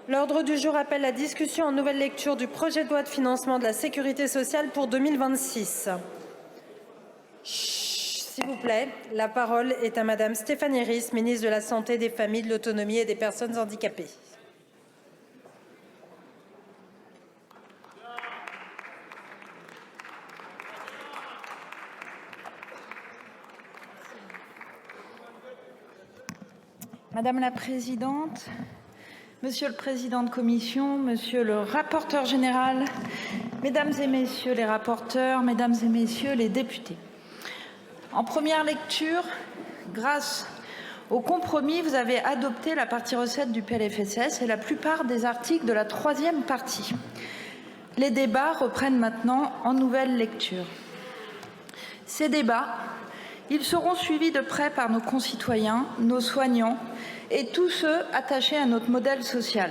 L'ordre du jour appelle la discussion en nouvelle lecture du projet de loi de financement de la sécurité sociale pour 2026. S'il vous plaît, la parole est à Madame Stéphanie Ries, ministre de la Santé, des Familles, de l'Autonomie et des Personnes handicapées. Madame la Présidente, Monsieur le Président de Commission, Monsieur le rapporteur général, Mesdames et Messieurs les rapporteurs, Mesdames et Messieurs les députés. En première lecture, grâce au compromis, vous avez adopté la partie recettes du PLFSS et la plupart des articles de la troisième partie. Les débats reprennent maintenant en nouvelle lecture. Ces débats, ils seront suivis de près par nos concitoyens, nos soignants et tous ceux attachés à notre modèle social.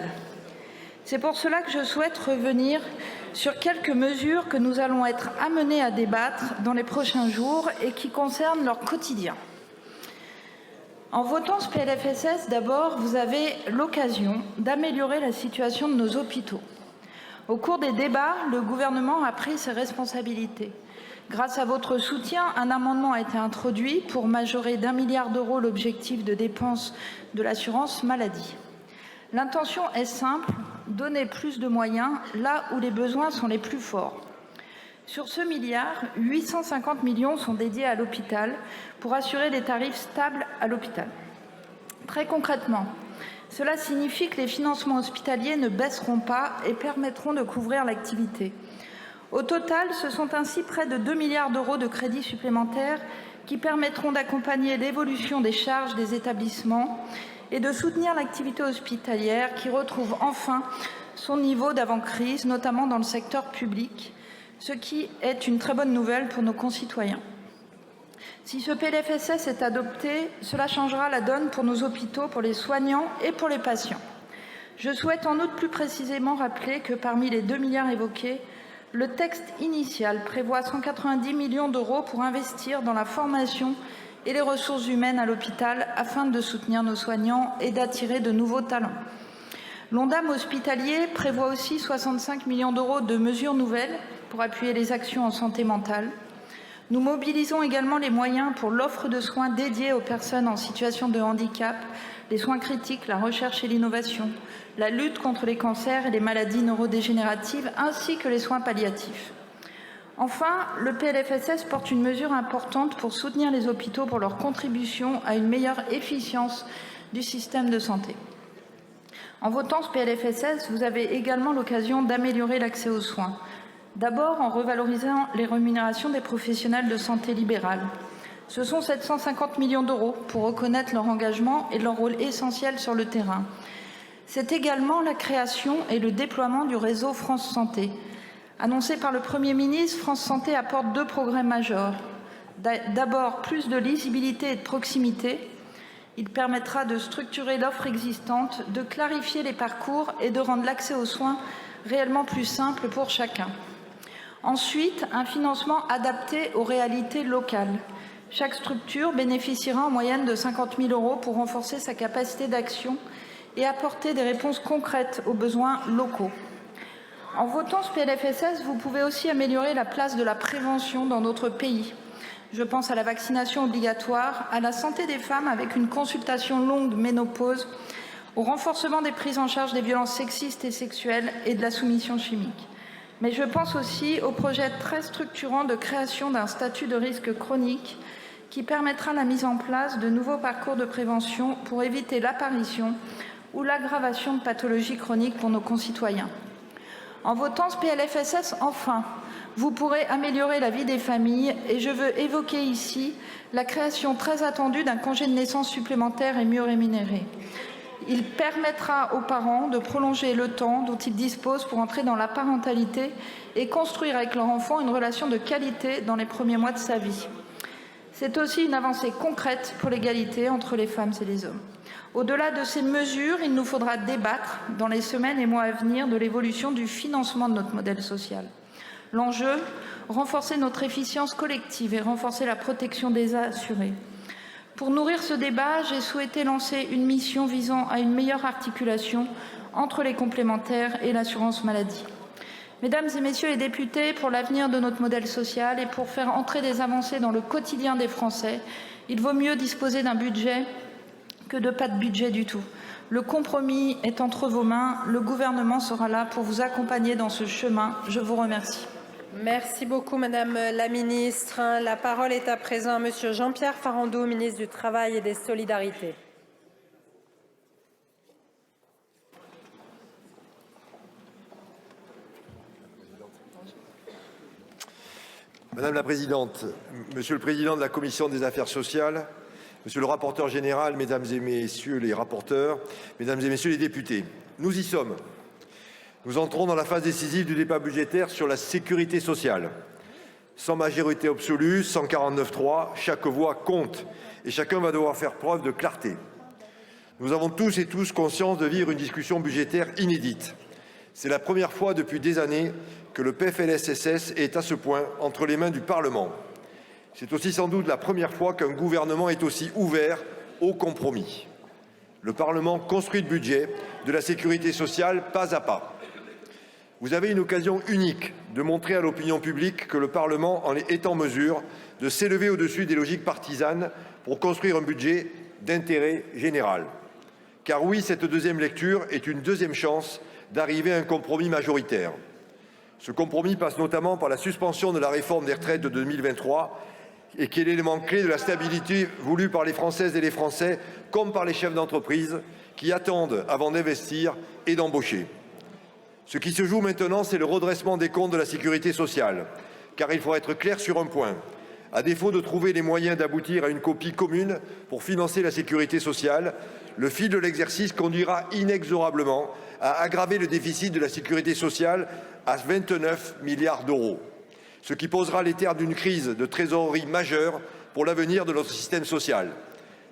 C'est pour cela que je souhaite revenir sur quelques mesures que nous allons être amenés à débattre dans les prochains jours et qui concernent leur quotidien. En votant ce PLFSS, d'abord, vous avez l'occasion d'améliorer la situation de nos hôpitaux. Au cours des débats, le gouvernement a pris ses responsabilités. Grâce à votre soutien, un amendement a été introduit pour majorer d'1 milliard d'euros l'objectif de dépenses de l'assurance maladie. L'intention est simple, donner plus de moyens là où les besoins sont les plus forts. Sur ce milliard, 850 millions sont dédiés à l'hôpital pour assurer des tarifs stables à l'hôpital. Très concrètement, cela signifie que les financements hospitaliers ne baisseront pas et permettront de couvrir l'activité. Au total, ce sont ainsi près de 2 milliards d'euros de crédits supplémentaires qui permettront d'accompagner l'évolution des charges des établissements et de soutenir l'activité hospitalière qui retrouve enfin son niveau d'avant-crise, notamment dans le secteur public, ce qui est une très bonne nouvelle pour nos concitoyens. Si ce PLFSS est adopté, cela changera la donne pour nos hôpitaux, pour les soignants et pour les patients. Je souhaite en outre plus précisément rappeler que parmi les 2 milliards évoqués, le texte initial prévoit 190 millions d'euros pour investir dans la formation et les ressources humaines à l'hôpital afin de soutenir nos soignants et d'attirer de nouveaux talents. L'Ondam hospitalier prévoit aussi 65 millions d'euros de mesures nouvelles pour appuyer les actions en santé mentale. Nous mobilisons également les moyens pour l'offre de soins dédiés aux personnes en situation de handicap, les soins critiques, la recherche et l'innovation, la lutte contre les cancers et les maladies neurodégénératives, ainsi que les soins palliatifs. Enfin, le PLFSS porte une mesure importante pour soutenir les hôpitaux pour leur contribution à une meilleure efficience du système de santé. En votant ce PLFSS, vous avez également l'occasion d'améliorer l'accès aux soins. D'abord, en revalorisant les rémunérations des professionnels de santé libérale. Ce sont 750 millions d'euros pour reconnaître leur engagement et leur rôle essentiel sur le terrain. C'est également la création et le déploiement du réseau France Santé. Annoncé par le Premier ministre, France Santé apporte 2 progrès majeurs. D'abord, plus de lisibilité et de proximité. Il permettra de structurer l'offre existante, de clarifier les parcours et de rendre l'accès aux soins réellement plus simple pour chacun. Ensuite, un financement adapté aux réalités locales. Chaque structure bénéficiera en moyenne de 50 000 euros pour renforcer sa capacité d'action et apporter des réponses concrètes aux besoins locaux. En votant ce PLFSS, vous pouvez aussi améliorer la place de la prévention dans notre pays. Je pense à la vaccination obligatoire, à la santé des femmes avec une consultation longue de ménopause, au renforcement des prises en charge des violences sexistes et sexuelles et de la soumission chimique. Mais je pense aussi au projet très structurant de création d'un statut de risque chronique qui permettra la mise en place de nouveaux parcours de prévention pour éviter l'apparition ou l'aggravation de pathologies chroniques pour nos concitoyens. En votant ce PLFSS, enfin, vous pourrez améliorer la vie des familles et je veux évoquer ici la création très attendue d'un congé de naissance supplémentaire et mieux rémunéré. Il permettra aux parents de prolonger le temps dont ils disposent pour entrer dans la parentalité et construire avec leur enfant une relation de qualité dans les premiers mois de sa vie. C'est aussi une avancée concrète pour l'égalité entre les femmes et les hommes. Au-delà de ces mesures, il nous faudra débattre dans les semaines et mois à venir de l'évolution du financement de notre modèle social. L'enjeu, renforcer notre efficience collective et renforcer la protection des assurés. Pour nourrir ce débat, j'ai souhaité lancer une mission visant à une meilleure articulation entre les complémentaires et l'assurance maladie. Mesdames et messieurs les députés, pour l'avenir de notre modèle social et pour faire entrer des avancées dans le quotidien des Français, il vaut mieux disposer d'un budget que de pas de budget du tout. Le compromis est entre vos mains. Le gouvernement sera là pour vous accompagner dans ce chemin. Je vous remercie. Merci beaucoup, Madame la Ministre. La parole est à présent à Monsieur Jean-Pierre Farandou, ministre du Travail et des Solidarités. Madame la Présidente, Monsieur le Président de la Commission des Affaires sociales, Monsieur le rapporteur général, Mesdames et Messieurs les rapporteurs, Mesdames et Messieurs les députés, nous y sommes. Nous entrons dans la phase décisive du débat budgétaire sur la sécurité sociale. Sans majorité absolue, sans 49-3, chaque voix compte et chacun va devoir faire preuve de clarté. Nous avons tous et tous conscience de vivre une discussion budgétaire inédite. C'est la première fois depuis des années que le PLFSS est à ce point entre les mains du Parlement. C'est aussi sans doute la première fois qu'un gouvernement est aussi ouvert au compromis. Le Parlement construit le budget de la sécurité sociale pas à pas. Vous avez une occasion unique de montrer à l'opinion publique que le Parlement est en mesure de s'élever au-dessus des logiques partisanes pour construire un budget d'intérêt général. Car oui, cette deuxième lecture est une deuxième chance d'arriver à un compromis majoritaire. Ce compromis passe notamment par la suspension de la réforme des retraites de 2023 et qui est l'élément clé de la stabilité voulue par les Françaises et les Français comme par les chefs d'entreprise qui attendent avant d'investir et d'embaucher. Ce qui se joue maintenant, c'est le redressement des comptes de la sécurité sociale. Car il faut être clair sur un point. À défaut de trouver les moyens d'aboutir à une copie commune pour financer la sécurité sociale, le fil de l'exercice conduira inexorablement à aggraver le déficit de la sécurité sociale à 29 milliards d'euros, ce qui posera les termes d'une crise de trésorerie majeure pour l'avenir de notre système social.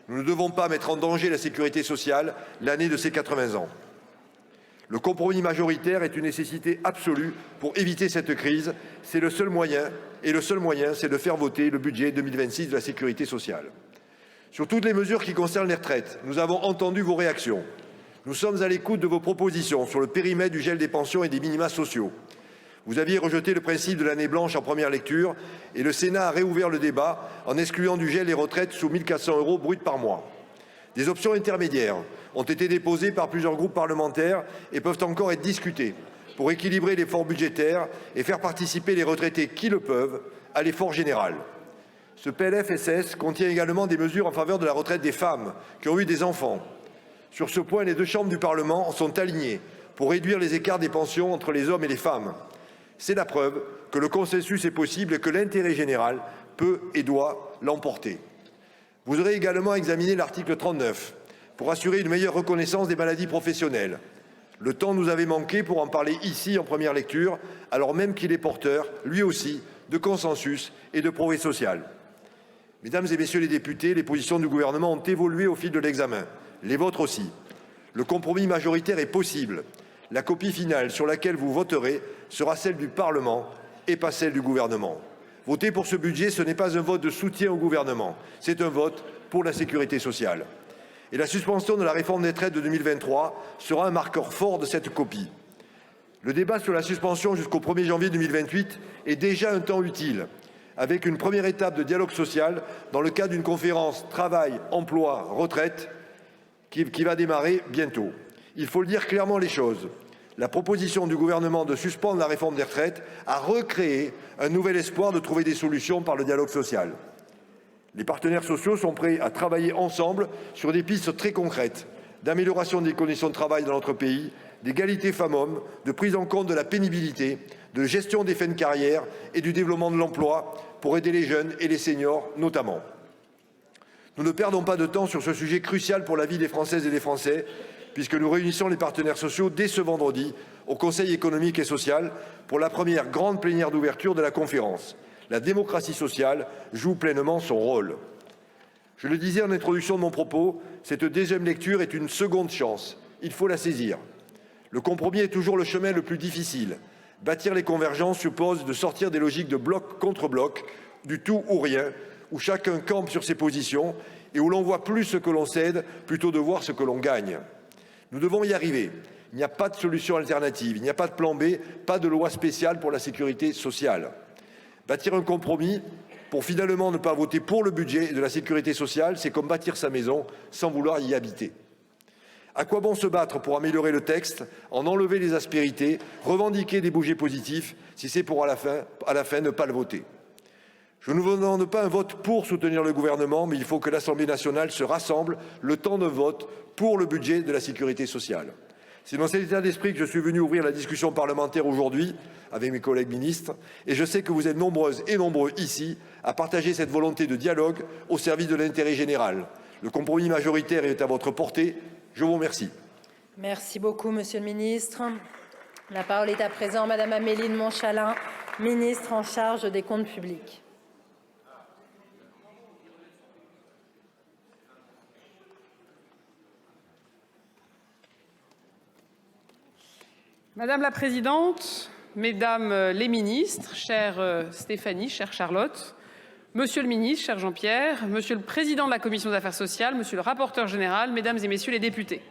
Nous ne devons pas mettre en danger la sécurité sociale l'année de ses 80 ans. Le compromis majoritaire est une nécessité absolue pour éviter cette crise. C'est le seul moyen, et le seul moyen, c'est de faire voter le budget 2026 de la sécurité sociale. Sur toutes les mesures qui concernent les retraites, nous avons entendu vos réactions. Nous sommes à l'écoute de vos propositions sur le périmètre du gel des pensions et des minima sociaux. Vous aviez rejeté le principe de l'année blanche en première lecture et le Sénat a réouvert le débat en excluant du gel les retraites sous 1 400 € bruts par mois. Des options intermédiaires ont été déposées par plusieurs groupes parlementaires et peuvent encore être discutées pour équilibrer l'effort budgétaire et faire participer les retraités qui le peuvent à l'effort général. Ce PLFSS contient également des mesures en faveur de la retraite des femmes qui ont eu des enfants. Sur ce point, les deux chambres du Parlement sont alignées pour réduire les écarts des pensions entre les hommes et les femmes. C'est la preuve que le consensus est possible et que l'intérêt général peut et doit l'emporter. Vous aurez également examiné l'article 39 pour assurer une meilleure reconnaissance des maladies professionnelles. Le temps nous avait manqué pour en parler ici en première lecture, alors même qu'il est porteur, lui aussi, de consensus et de progrès social. Mesdames et Messieurs les députés, les positions du gouvernement ont évolué au fil de l'examen, les vôtres aussi. Le compromis majoritaire est possible. La copie finale sur laquelle vous voterez sera celle du Parlement et pas celle du gouvernement. Voter pour ce budget, ce n'est pas un vote de soutien au gouvernement, c'est un vote pour la sécurité sociale. Et la suspension de la réforme des retraites de 2023 sera un marqueur fort de cette copie. Le débat sur la suspension jusqu'au 1er janvier 2028 est déjà un temps utile, avec une première étape de dialogue social dans le cadre d'une conférence travail, emploi, retraite qui va démarrer bientôt. Il faut le dire clairement les choses. La proposition du gouvernement de suspendre la réforme des retraites a recréé un nouvel espoir de trouver des solutions par le dialogue social. Les partenaires sociaux sont prêts à travailler ensemble sur des pistes très concrètes d'amélioration des conditions de travail dans notre pays, d'égalité femmes-hommes, de prise en compte de la pénibilité, de gestion des fins de carrière et du développement de l'emploi pour aider les jeunes et les seniors notamment. Nous ne perdons pas de temps sur ce sujet crucial pour la vie des Françaises et des Français, puisque nous réunissons les partenaires sociaux dès ce vendredi au Conseil économique et social pour la première grande plénière d'ouverture de la conférence. La démocratie sociale joue pleinement son rôle. Je le disais en introduction de mon propos, cette deuxième lecture est une seconde chance. Il faut la saisir. Le compromis est toujours le chemin le plus difficile. Bâtir les convergences suppose de sortir des logiques de bloc contre bloc, du tout ou rien, où chacun campe sur ses positions et où l'on voit plus ce que l'on cède plutôt de voir ce que l'on gagne. Nous devons y arriver, Il n'y a pas de solution alternative, il n'y a pas de plan B, pas de loi spéciale pour la sécurité sociale. Bâtir un compromis pour finalement ne pas voter pour le budget de la sécurité sociale, c'est comme bâtir sa maison sans vouloir y habiter. À quoi bon se battre pour améliorer le texte, en enlever les aspérités, revendiquer des bougies positifs, si c'est pour à la fin ne pas le voter? Je ne vous demande pas un vote pour soutenir le gouvernement, mais il faut que l'Assemblée nationale se rassemble le temps d'un vote pour le budget de la sécurité sociale. C'est dans cet état d'esprit que je suis venu ouvrir la discussion parlementaire aujourd'hui avec mes collègues ministres, et je sais que vous êtes nombreuses et nombreux ici à partager cette volonté de dialogue au service de l'intérêt général. Le compromis majoritaire est à votre portée. Je vous remercie. Merci beaucoup, Monsieur le ministre. La parole est à présent Madame Amélie de Montchalin, ministre en charge des comptes publics. Madame la Présidente, Mesdames les ministres, chère Stéphanie, chère Charlotte, Monsieur le ministre, cher Jean-Pierre, Monsieur le Président de la Commission des Affaires sociales, Monsieur le rapporteur général, Mesdames et Messieurs les députés,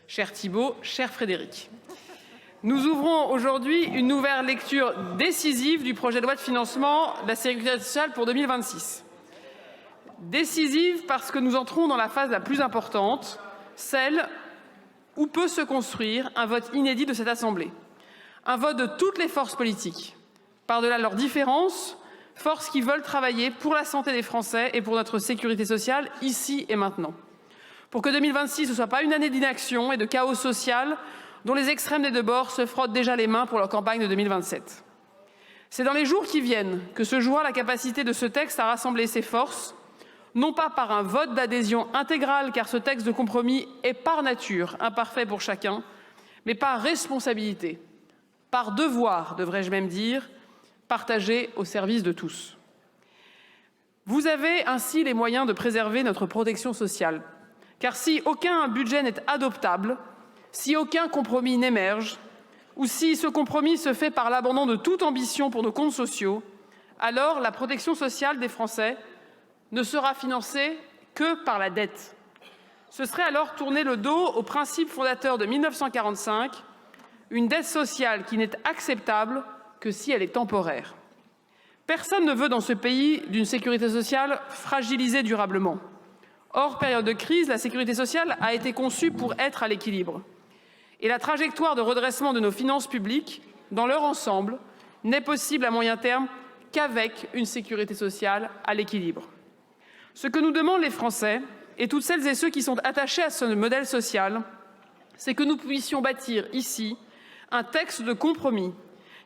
cher Thibault, cher Frédéric. Nous ouvrons aujourd'hui une nouvelle lecture décisive du projet de loi de financement de la Sécurité sociale pour 2026. Décisive parce que nous entrons dans la phase la plus importante, celle où peut se construire un vote inédit de cette Assemblée. Un vote de toutes les forces politiques, par-delà leurs différences, forces qui veulent travailler pour la santé des Français et pour notre sécurité sociale, ici et maintenant. Pour que 2026 ne soit pas une année d'inaction et de chaos social dont les extrêmes des deux bords se frottent déjà les mains pour leur campagne de 2027. C'est dans les jours qui viennent que se jouera la capacité de ce texte à rassembler ses forces, non pas par un vote d'adhésion intégrale, car ce texte de compromis est par nature imparfait pour chacun, mais par responsabilité, par devoir, devrais-je même dire, partagé au service de tous. Vous avez ainsi les moyens de préserver notre protection sociale, car si aucun budget n'est adoptable, si aucun compromis n'émerge, ou si ce compromis se fait par l'abandon de toute ambition pour nos comptes sociaux, alors la protection sociale des Français ne sera financée que par la dette. Ce serait alors tourner le dos aux principes fondateurs de 1945, une dette sociale qui n'est acceptable que si elle est temporaire. Personne ne veut dans ce pays d'une sécurité sociale fragilisée durablement. Hors période de crise, la sécurité sociale a été conçue pour être à l'équilibre. Et la trajectoire de redressement de nos finances publiques, dans leur ensemble, n'est possible à moyen terme qu'avec une sécurité sociale à l'équilibre. Ce que nous demandent les Français et toutes celles et ceux qui sont attachés à ce modèle social, c'est que nous puissions bâtir ici un texte de compromis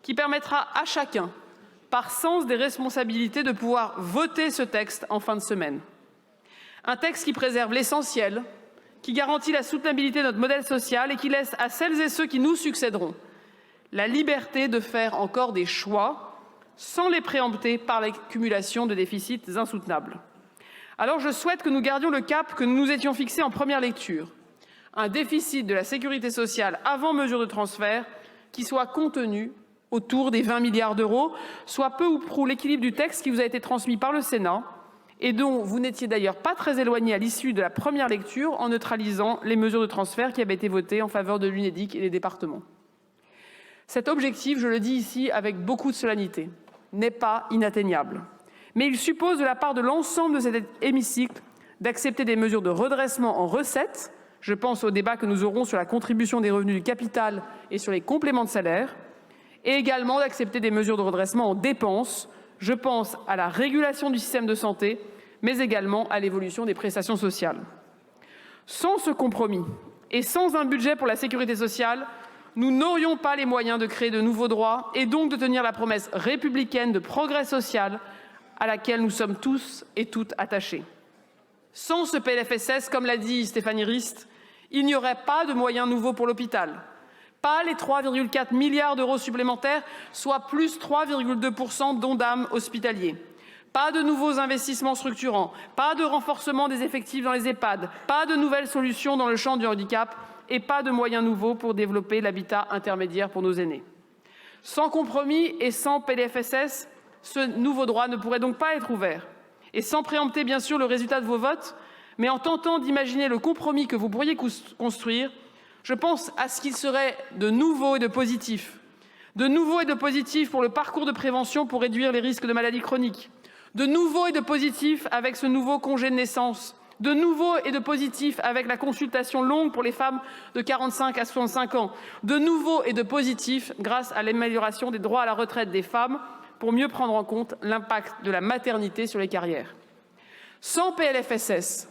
qui permettra à chacun, par sens des responsabilités, de pouvoir voter ce texte en fin de semaine. Un texte qui préserve l'essentiel, qui garantit la soutenabilité de notre modèle social et qui laisse à celles et ceux qui nous succéderont la liberté de faire encore des choix sans les préempter par l'accumulation de déficits insoutenables. Alors je souhaite que nous gardions le cap que nous nous étions fixé en première lecture, un déficit de la sécurité sociale avant mesure de transfert qui soit contenu autour des 20 milliards d'euros, soit peu ou prou l'équilibre du texte qui vous a été transmis par le Sénat et dont vous n'étiez d'ailleurs pas très éloigné à l'issue de la première lecture en neutralisant les mesures de transfert qui avaient été votées en faveur de l'UNEDIC et des départements. Cet objectif, je le dis ici avec beaucoup de solennité, n'est pas inatteignable. Mais il suppose de la part de l'ensemble de cet hémicycle d'accepter des mesures de redressement en recettes, je pense au débat que nous aurons sur la contribution des revenus du capital et sur les compléments de salaire, et également d'accepter des mesures de redressement en dépenses, je pense à la régulation du système de santé, mais également à l'évolution des prestations sociales. Sans ce compromis et sans un budget pour la sécurité sociale, nous n'aurions pas les moyens de créer de nouveaux droits et donc de tenir la promesse républicaine de progrès social à laquelle nous sommes tous et toutes attachés. Sans ce PLFSS, comme l'a dit Stéphanie Rist, il n'y aurait pas de moyens nouveaux pour l'hôpital. Pas les 3,4 milliards d'euros supplémentaires, soit plus 3,2% d'Ondam hospitalier. Pas de nouveaux investissements structurants, pas de renforcement des effectifs dans les EHPAD, pas de nouvelles solutions dans le champ du handicap et pas de moyens nouveaux pour développer l'habitat intermédiaire pour nos aînés. Sans compromis et sans PLFSS, ce nouveau droit ne pourrait donc pas être ouvert. Et sans préempter bien sûr le résultat de vos votes, mais en tentant d'imaginer le compromis que vous pourriez construire, Je pense à ce qu'il serait de nouveau et de positif. De nouveau et de positif pour le parcours de prévention pour réduire les risques de maladies chroniques. De nouveau et de positif avec ce nouveau congé de naissance. De nouveau et de positif avec la consultation longue pour les femmes de 45 à 65 ans. De nouveau et de positif grâce à l'amélioration des droits à la retraite des femmes pour mieux prendre en compte l'impact de la maternité sur les carrières. Sans PLFSS,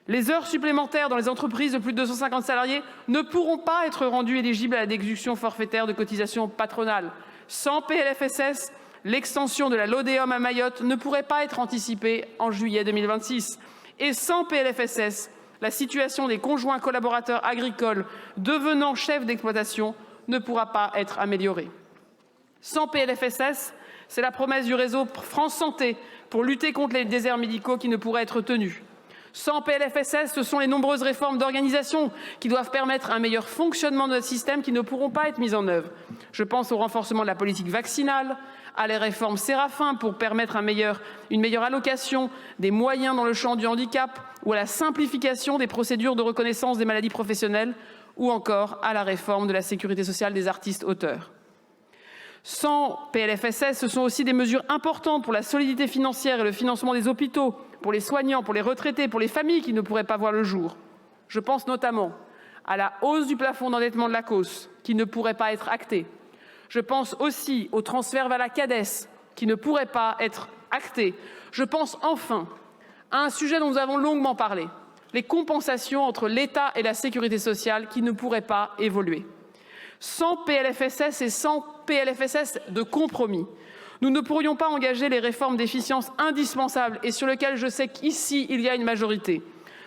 les heures supplémentaires dans les entreprises de plus de 250 salariés ne pourront pas être rendues éligibles à la déduction forfaitaire de cotisation patronale. Sans PLFSS, l'extension de la LODEOM à Mayotte ne pourrait pas être anticipée en juillet 2026. Et sans PLFSS, la situation des conjoints collaborateurs agricoles devenant chefs d'exploitation ne pourra pas être améliorée. Sans PLFSS, c'est la promesse du réseau France Santé pour lutter contre les déserts médicaux qui ne pourrait être tenue. Sans PLFSS, ce sont les nombreuses réformes d'organisation qui doivent permettre un meilleur fonctionnement de notre système qui ne pourront pas être mises en œuvre. Je pense au renforcement de la politique vaccinale, à les réformes Séraphin pour permettre une meilleure allocation des moyens dans le champ du handicap, ou à la simplification des procédures de reconnaissance des maladies professionnelles, ou encore à la réforme de la sécurité sociale des artistes-auteurs. Sans PLFSS, ce sont aussi des mesures importantes pour la solidité financière et le financement des hôpitaux, pour les soignants, pour les retraités, pour les familles qui ne pourraient pas voir le jour. Je pense notamment à la hausse du plafond d'endettement de l'ACOSS, qui ne pourrait pas être actée. Je pense aussi au transfert vers la CADES, qui ne pourrait pas être acté. Je pense enfin à un sujet dont nous avons longuement parlé, les compensations entre l'État et la sécurité sociale qui ne pourraient pas évoluer. Sans PLFSS et sans PLFSS de compromis, nous ne pourrions pas engager les réformes d'efficience indispensables et sur lesquelles je sais qu'ici, il y a une majorité.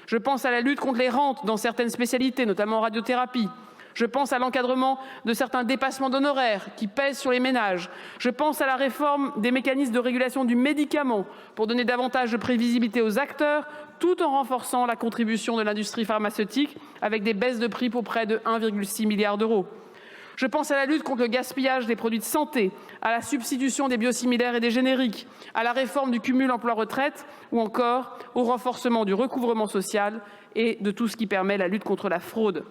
Je pense à la lutte contre les rentes dans certaines spécialités, notamment en radiothérapie. Je pense à l'encadrement de certains dépassements d'honoraires qui pèsent sur les ménages. Je pense à la réforme des mécanismes de régulation du médicament pour donner davantage de prévisibilité aux acteurs, tout en renforçant la contribution de l'industrie pharmaceutique avec des baisses de prix pour près de 1,6 milliard d'euros. Je pense à la lutte contre le gaspillage des produits de santé, à la substitution des biosimilaires et des génériques, à la réforme du cumul emploi-retraite ou encore au renforcement du recouvrement social et de tout ce qui permet la lutte contre la fraude.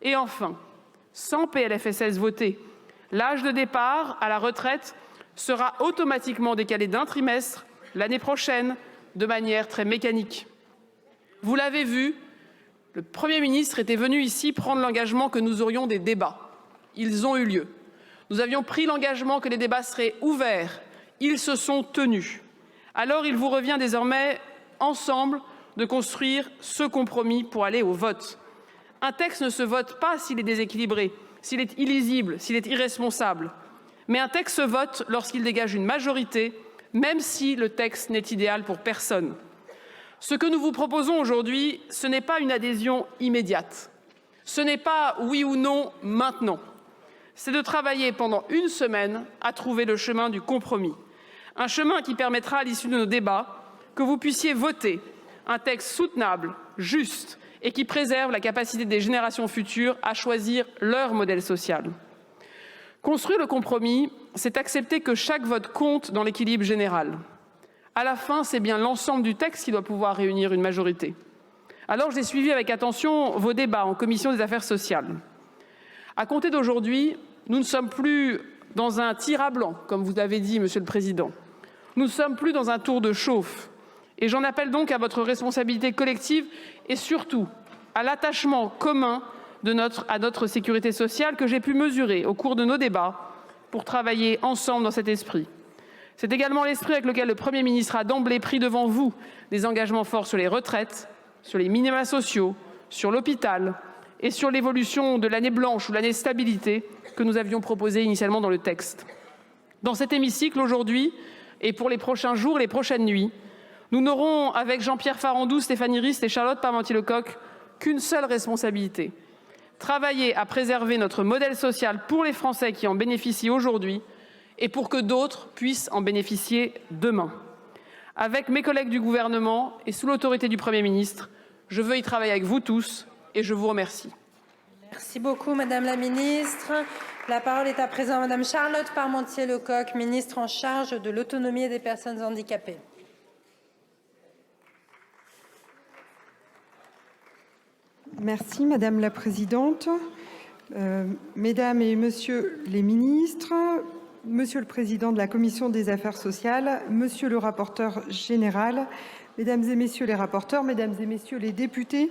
Et enfin, sans PLFSS voté, l'âge de départ à la retraite sera automatiquement décalé d'un trimestre l'année prochaine de manière très mécanique. Vous l'avez vu, le Premier ministre était venu ici prendre l'engagement que nous aurions des débats. Ils ont eu lieu. Nous avions pris l'engagement que les débats seraient ouverts. Ils se sont tenus. Alors il vous revient désormais, ensemble, de construire ce compromis pour aller au vote. Un texte ne se vote pas s'il est déséquilibré, s'il est illisible, s'il est irresponsable. Mais un texte se vote lorsqu'il dégage une majorité, même si le texte n'est idéal pour personne. Ce que nous vous proposons aujourd'hui, ce n'est pas une adhésion immédiate. Ce n'est pas oui ou non maintenant. C'est de travailler pendant une semaine à trouver le chemin du compromis. Un chemin qui permettra, à l'issue de nos débats, que vous puissiez voter un texte soutenable, juste et qui préserve la capacité des générations futures à choisir leur modèle social. Construire le compromis, c'est accepter que chaque vote compte dans l'équilibre général. À la fin, c'est bien l'ensemble du texte qui doit pouvoir réunir une majorité. Alors j'ai suivi avec attention vos débats en commission des affaires sociales. À compter d'aujourd'hui, nous ne sommes plus dans un tir à blanc, comme vous l'avez dit, Monsieur le Président. Nous ne sommes plus dans un tour de chauffe. Et j'en appelle donc à votre responsabilité collective et surtout à l'attachement commun à notre sécurité sociale que j'ai pu mesurer au cours de nos débats pour travailler ensemble dans cet esprit. C'est également l'esprit avec lequel le Premier ministre a d'emblée pris devant vous des engagements forts sur les retraites, sur les minima sociaux, sur l'hôpital et sur l'évolution de l'année blanche ou l'année stabilité que nous avions proposé initialement dans le texte. Dans cet hémicycle aujourd'hui et pour les prochains jours et les prochaines nuits, nous n'aurons avec Jean-Pierre Farandou, Stéphanie Rist et Charlotte Parmentier-Lecocq qu'une seule responsabilité: travailler à préserver notre modèle social pour les Français qui en bénéficient aujourd'hui et pour que d'autres puissent en bénéficier demain. Avec mes collègues du gouvernement et sous l'autorité du Premier ministre, je veux y travailler avec vous tous et je vous remercie. Merci beaucoup, Madame la Ministre. La parole est à présent à Madame Charlotte Parmentier-Lecocq, ministre en charge de l'autonomie et des personnes handicapées. Merci Madame la Présidente. Mesdames et Messieurs les ministres, Monsieur le Président de la Commission des Affaires sociales, Monsieur le rapporteur général, Mesdames et Messieurs les rapporteurs, Mesdames et Messieurs les députés,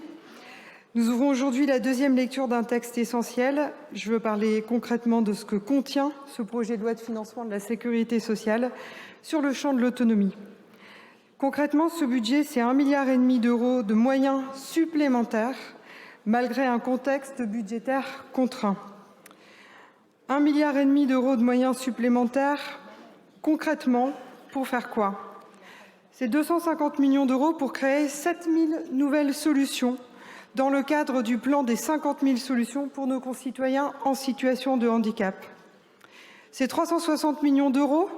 nous ouvrons aujourd'hui la deuxième lecture d'un texte essentiel. Je veux parler concrètement de ce que contient ce projet de loi de financement de la sécurité sociale sur le champ de l'autonomie. Concrètement, ce budget, c'est 1,5 milliard d'euros de moyens supplémentaires malgré un contexte budgétaire contraint. 1,5 milliard d'euros de moyens supplémentaires, concrètement, pour faire quoi? C'est 250 millions d'euros pour créer 7 000 nouvelles solutions dans le cadre du plan des 50 000 solutions pour nos concitoyens en situation de handicap. C'est 360 millions d'euros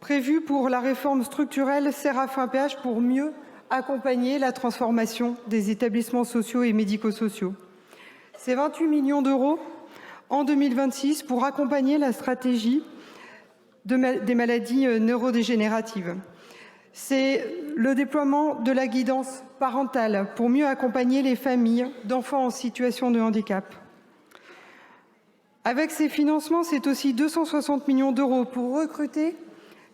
prévus pour la réforme structurelle Séraphin-Péage pour mieux accompagner la transformation des établissements sociaux et médico-sociaux. C'est 28 millions d'euros en 2026 pour accompagner la stratégie des maladies neurodégénératives. C'est le déploiement de la guidance parentale pour mieux accompagner les familles d'enfants en situation de handicap. Avec ces financements, c'est aussi 260 millions d'euros pour recruter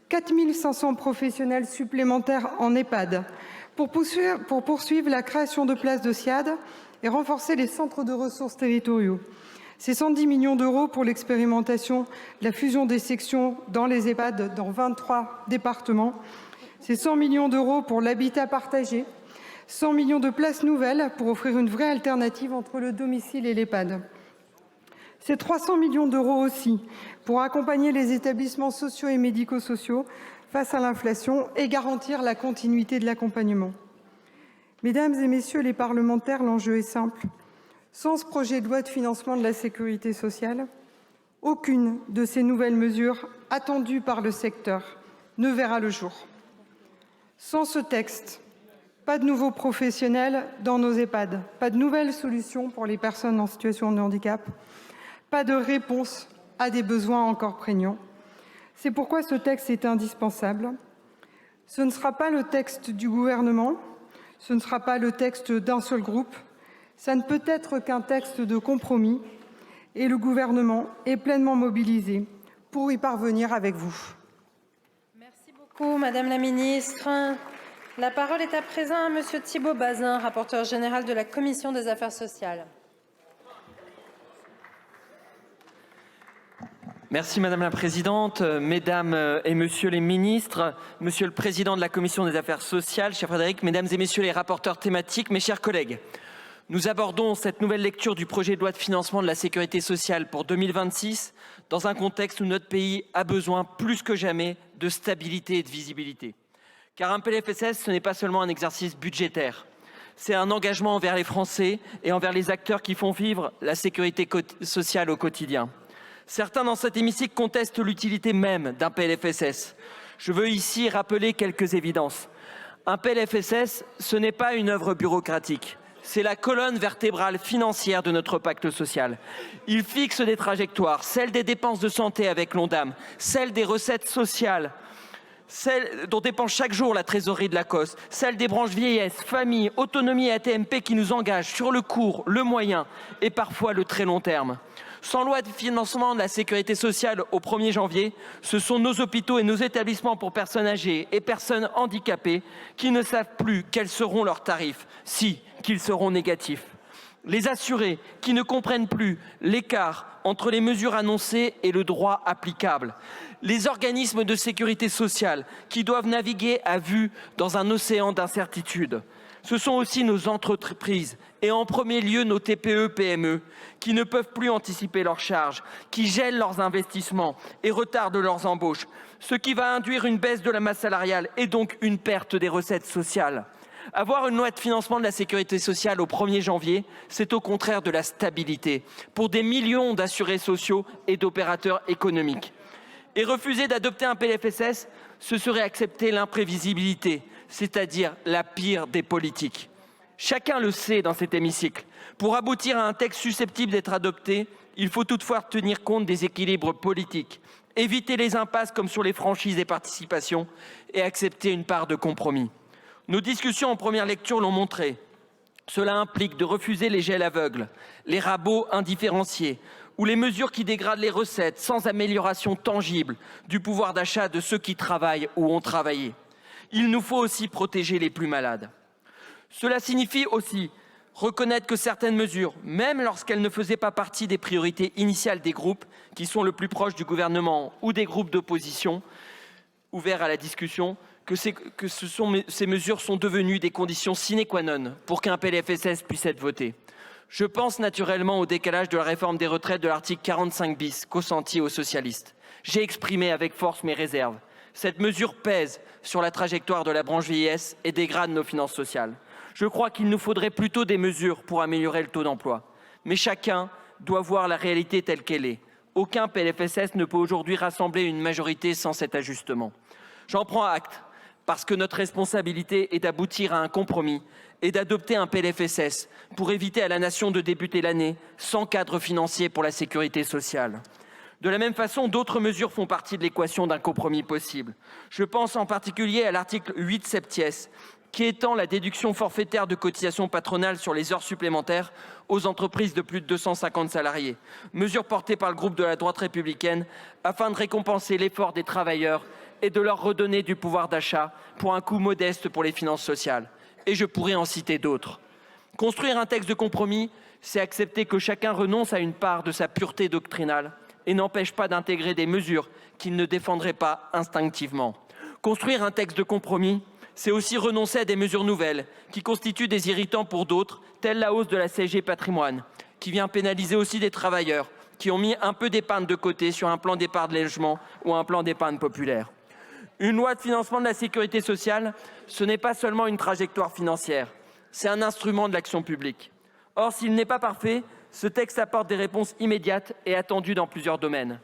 4 500 professionnels supplémentaires en EHPAD, pour poursuivre la création de places de SSIAD et renforcer les centres de ressources territoriaux. C'est 110 millions d'euros pour l'expérimentation de la fusion des sections dans les EHPAD dans 23 départements. C'est 100 millions d'euros pour l'habitat partagé, 100 millions de places nouvelles pour offrir une vraie alternative entre le domicile et l'EHPAD. C'est 300 millions d'euros aussi pour accompagner les établissements sociaux et médico-sociaux face à l'inflation et garantir la continuité de l'accompagnement. Mesdames et Messieurs les parlementaires, l'enjeu est simple. Sans ce projet de loi de financement de la sécurité sociale, aucune de ces nouvelles mesures attendues par le secteur ne verra le jour. Sans ce texte, pas de nouveaux professionnels dans nos EHPAD, pas de nouvelles solutions pour les personnes en situation de handicap, pas de réponse à des besoins encore prégnants. C'est pourquoi ce texte est indispensable. Ce ne sera pas le texte du gouvernement, ce ne sera pas le texte d'un seul groupe, ça ne peut être qu'un texte de compromis et le gouvernement est pleinement mobilisé pour y parvenir avec vous. Merci beaucoup, Madame la Ministre. La parole est à présent à Monsieur Thibault Bazin, rapporteur général de la Commission des Affaires sociales. Merci Madame la Présidente, Mesdames et Messieurs les ministres, Monsieur le Président de la Commission des Affaires sociales, cher Frédéric, Mesdames et Messieurs les rapporteurs thématiques, mes chers collègues. Nous abordons cette nouvelle lecture du projet de loi de financement de la sécurité sociale pour 2026 dans un contexte où notre pays a besoin plus que jamais de stabilité et de visibilité. Car un PLFSS, ce n'est pas seulement un exercice budgétaire, c'est un engagement envers les Français et envers les acteurs qui font vivre la sécurité sociale au quotidien. Certains dans cet hémicycle contestent l'utilité même d'un PLFSS. Je veux ici rappeler quelques évidences. Un PLFSS, ce n'est pas une œuvre bureaucratique. C'est la colonne vertébrale financière de notre pacte social. Il fixe des trajectoires, celles des dépenses de santé avec l'ONDAM, celles des recettes sociales, celles dont dépend chaque jour la trésorerie de la COS, celles des branches vieillesse, famille, autonomie et AT-MP qui nous engagent sur le court, le moyen et parfois le très long terme. Sans loi de financement de la sécurité sociale au 1er janvier, ce sont nos hôpitaux et nos établissements pour personnes âgées et personnes handicapées qui ne savent plus quels seront leurs tarifs, si qu'ils seront négatifs. Les assurés qui ne comprennent plus l'écart entre les mesures annoncées et le droit applicable. Les organismes de sécurité sociale qui doivent naviguer à vue dans un océan d'incertitudes. Ce sont aussi nos entreprises et en premier lieu nos TPE-PME qui ne peuvent plus anticiper leurs charges, qui gèlent leurs investissements et retardent leurs embauches, ce qui va induire une baisse de la masse salariale et donc une perte des recettes sociales. Avoir une loi de financement de la sécurité sociale au 1er janvier, c'est au contraire de la stabilité pour des millions d'assurés sociaux et d'opérateurs économiques. Et refuser d'adopter un PLFSS, ce serait accepter l'imprévisibilité, c'est-à-dire la pire des politiques. Chacun le sait dans cet hémicycle. Pour aboutir à un texte susceptible d'être adopté, il faut toutefois tenir compte des équilibres politiques, éviter les impasses comme sur les franchises et participations et accepter une part de compromis. Nos discussions en première lecture l'ont montré. Cela implique de refuser les gels aveugles, les rabots indifférenciés ou les mesures qui dégradent les recettes sans amélioration tangible du pouvoir d'achat de ceux qui travaillent ou ont travaillé. Il nous faut aussi protéger les plus malades. Cela signifie aussi reconnaître que certaines mesures, même lorsqu'elles ne faisaient pas partie des priorités initiales des groupes qui sont le plus proches du gouvernement ou des groupes d'opposition ouverts à la discussion, ces mesures sont devenues des conditions sine qua non pour qu'un PLFSS puisse être voté. Je pense naturellement au décalage de la réforme des retraites de l'article 45 bis consenti aux socialistes. J'ai exprimé avec force mes réserves. Cette mesure pèse sur la trajectoire de la branche vieillesse et dégrade nos finances sociales. Je crois qu'il nous faudrait plutôt des mesures pour améliorer le taux d'emploi. Mais chacun doit voir la réalité telle qu'elle est. Aucun PLFSS ne peut aujourd'hui rassembler une majorité sans cet ajustement. J'en prends acte parce que notre responsabilité est d'aboutir à un compromis et d'adopter un PLFSS pour éviter à la nation de débuter l'année sans cadre financier pour la sécurité sociale. De la même façon, d'autres mesures font partie de l'équation d'un compromis possible. Je pense en particulier à l'article 8 septies qui étend la déduction forfaitaire de cotisation patronale sur les heures supplémentaires aux entreprises de plus de 250 salariés. Mesure portée par le groupe de la droite républicaine afin de récompenser l'effort des travailleurs et de leur redonner du pouvoir d'achat pour un coût modeste pour les finances sociales. Et je pourrais en citer d'autres. Construire un texte de compromis, c'est accepter que chacun renonce à une part de sa pureté doctrinale et n'empêche pas d'intégrer des mesures qu'il ne défendrait pas instinctivement. Construire un texte de compromis, c'est aussi renoncer à des mesures nouvelles qui constituent des irritants pour d'autres, telle la hausse de la CSG patrimoine, qui vient pénaliser aussi des travailleurs qui ont mis un peu d'épargne de côté sur un plan d'épargne logement ou un plan d'épargne populaire. Une loi de financement de la sécurité sociale, ce n'est pas seulement une trajectoire financière, c'est un instrument de l'action publique. Or, s'il n'est pas parfait, ce texte apporte des réponses immédiates et attendues dans plusieurs domaines.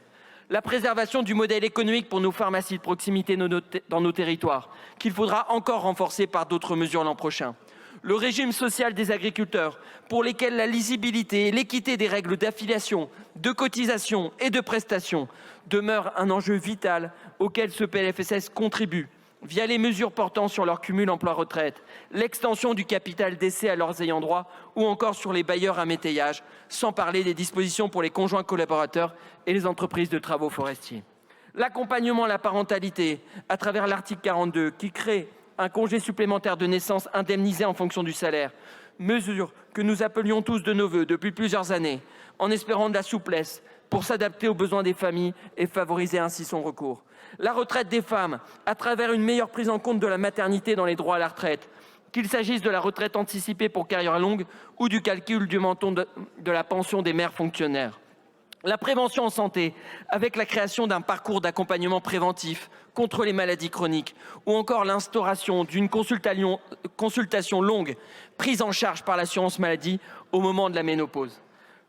La préservation du modèle économique pour nos pharmacies de proximité dans nos territoires, qu'il faudra encore renforcer par d'autres mesures l'an prochain. Le régime social des agriculteurs, pour lesquels la lisibilité et l'équité des règles d'affiliation, de cotisation et de prestations demeurent un enjeu vital auquel ce PLFSS contribue, via les mesures portant sur leur cumul emploi-retraite, l'extension du capital décès à leurs ayants droit ou encore sur les bailleurs à métayage, sans parler des dispositions pour les conjoints collaborateurs et les entreprises de travaux forestiers. L'accompagnement à la parentalité, à travers l'article 42, qui crée un congé supplémentaire de naissance indemnisé en fonction du salaire, mesure que nous appelions tous de nos vœux depuis plusieurs années, en espérant de la souplesse pour s'adapter aux besoins des familles et favoriser ainsi son recours. La retraite des femmes, à travers une meilleure prise en compte de la maternité dans les droits à la retraite, qu'il s'agisse de la retraite anticipée pour carrière longue ou du calcul du montant de la pension des mères fonctionnaires. La prévention en santé, avec la création d'un parcours d'accompagnement préventif contre les maladies chroniques, ou encore l'instauration d'une consultation longue prise en charge par l'assurance maladie au moment de la ménopause.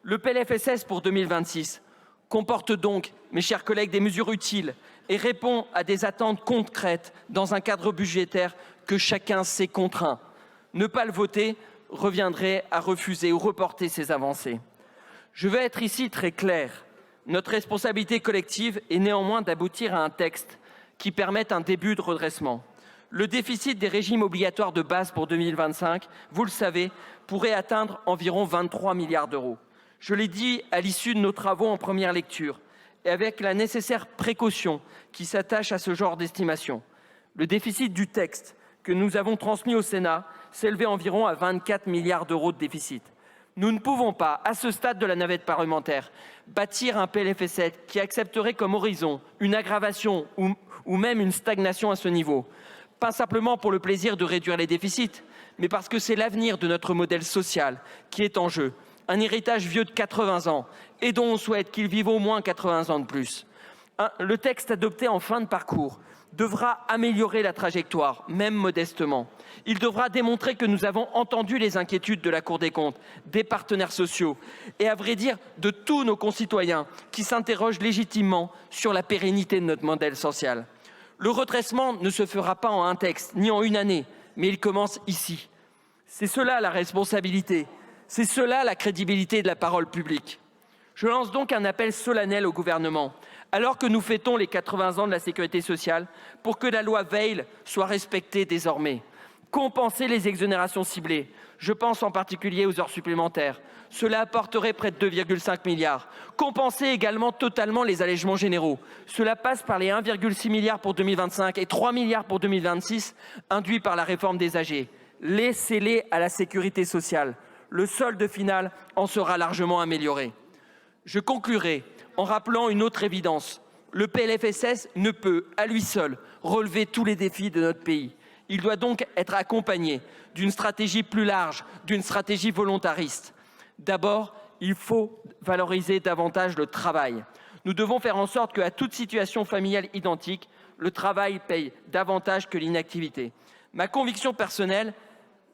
Le PLFSS pour 2026 comporte donc, mes chers collègues, des mesures utiles et répond à des attentes concrètes dans un cadre budgétaire que chacun sait contraint. Ne pas le voter reviendrait à refuser ou reporter ces avancées. Je veux être ici très clair. Notre responsabilité collective est néanmoins d'aboutir à un texte qui permette un début de redressement. Le déficit des régimes obligatoires de base pour 2025, vous le savez, pourrait atteindre environ 23 milliards d'euros. Je l'ai dit à l'issue de nos travaux en première lecture, et avec la nécessaire précaution qui s'attache à ce genre d'estimation. Le déficit du texte que nous avons transmis au Sénat s'élevait environ à 24 milliards d'euros de déficit. Nous ne pouvons pas, à ce stade de la navette parlementaire, bâtir un PLFSS qui accepterait comme horizon une aggravation ou même une stagnation à ce niveau. Pas simplement pour le plaisir de réduire les déficits, mais parce que c'est l'avenir de notre modèle social qui est en jeu. Un héritage vieux de 80 ans et dont on souhaite qu'il vive au moins 80 ans de plus. Le texte adopté en fin de parcours devra améliorer la trajectoire, même modestement. Il devra démontrer que nous avons entendu les inquiétudes de la Cour des comptes, des partenaires sociaux et, à vrai dire, de tous nos concitoyens qui s'interrogent légitimement sur la pérennité de notre modèle social. Le redressement ne se fera pas en un texte, ni en une année, mais il commence ici. C'est cela la responsabilité. C'est cela la crédibilité de la parole publique. Je lance donc un appel solennel au gouvernement, alors que nous fêtons les 80 ans de la sécurité sociale, pour que la loi Veil soit respectée désormais. Compenser les exonérations ciblées. Je pense en particulier aux heures supplémentaires. Cela apporterait près de 2,5 milliards. Compenser également totalement les allègements généraux. Cela passe par les 1,6 milliard pour 2025 et 3 milliards pour 2026 induits par la réforme des AG. Laissez-les à la sécurité sociale. Le solde final en sera largement amélioré. Je conclurai en rappelant une autre évidence. Le PLFSS ne peut, à lui seul, relever tous les défis de notre pays. Il doit donc être accompagné d'une stratégie plus large, d'une stratégie volontariste. D'abord, il faut valoriser davantage le travail. Nous devons faire en sorte qu'à toute situation familiale identique, le travail paye davantage que l'inactivité. Ma conviction personnelle,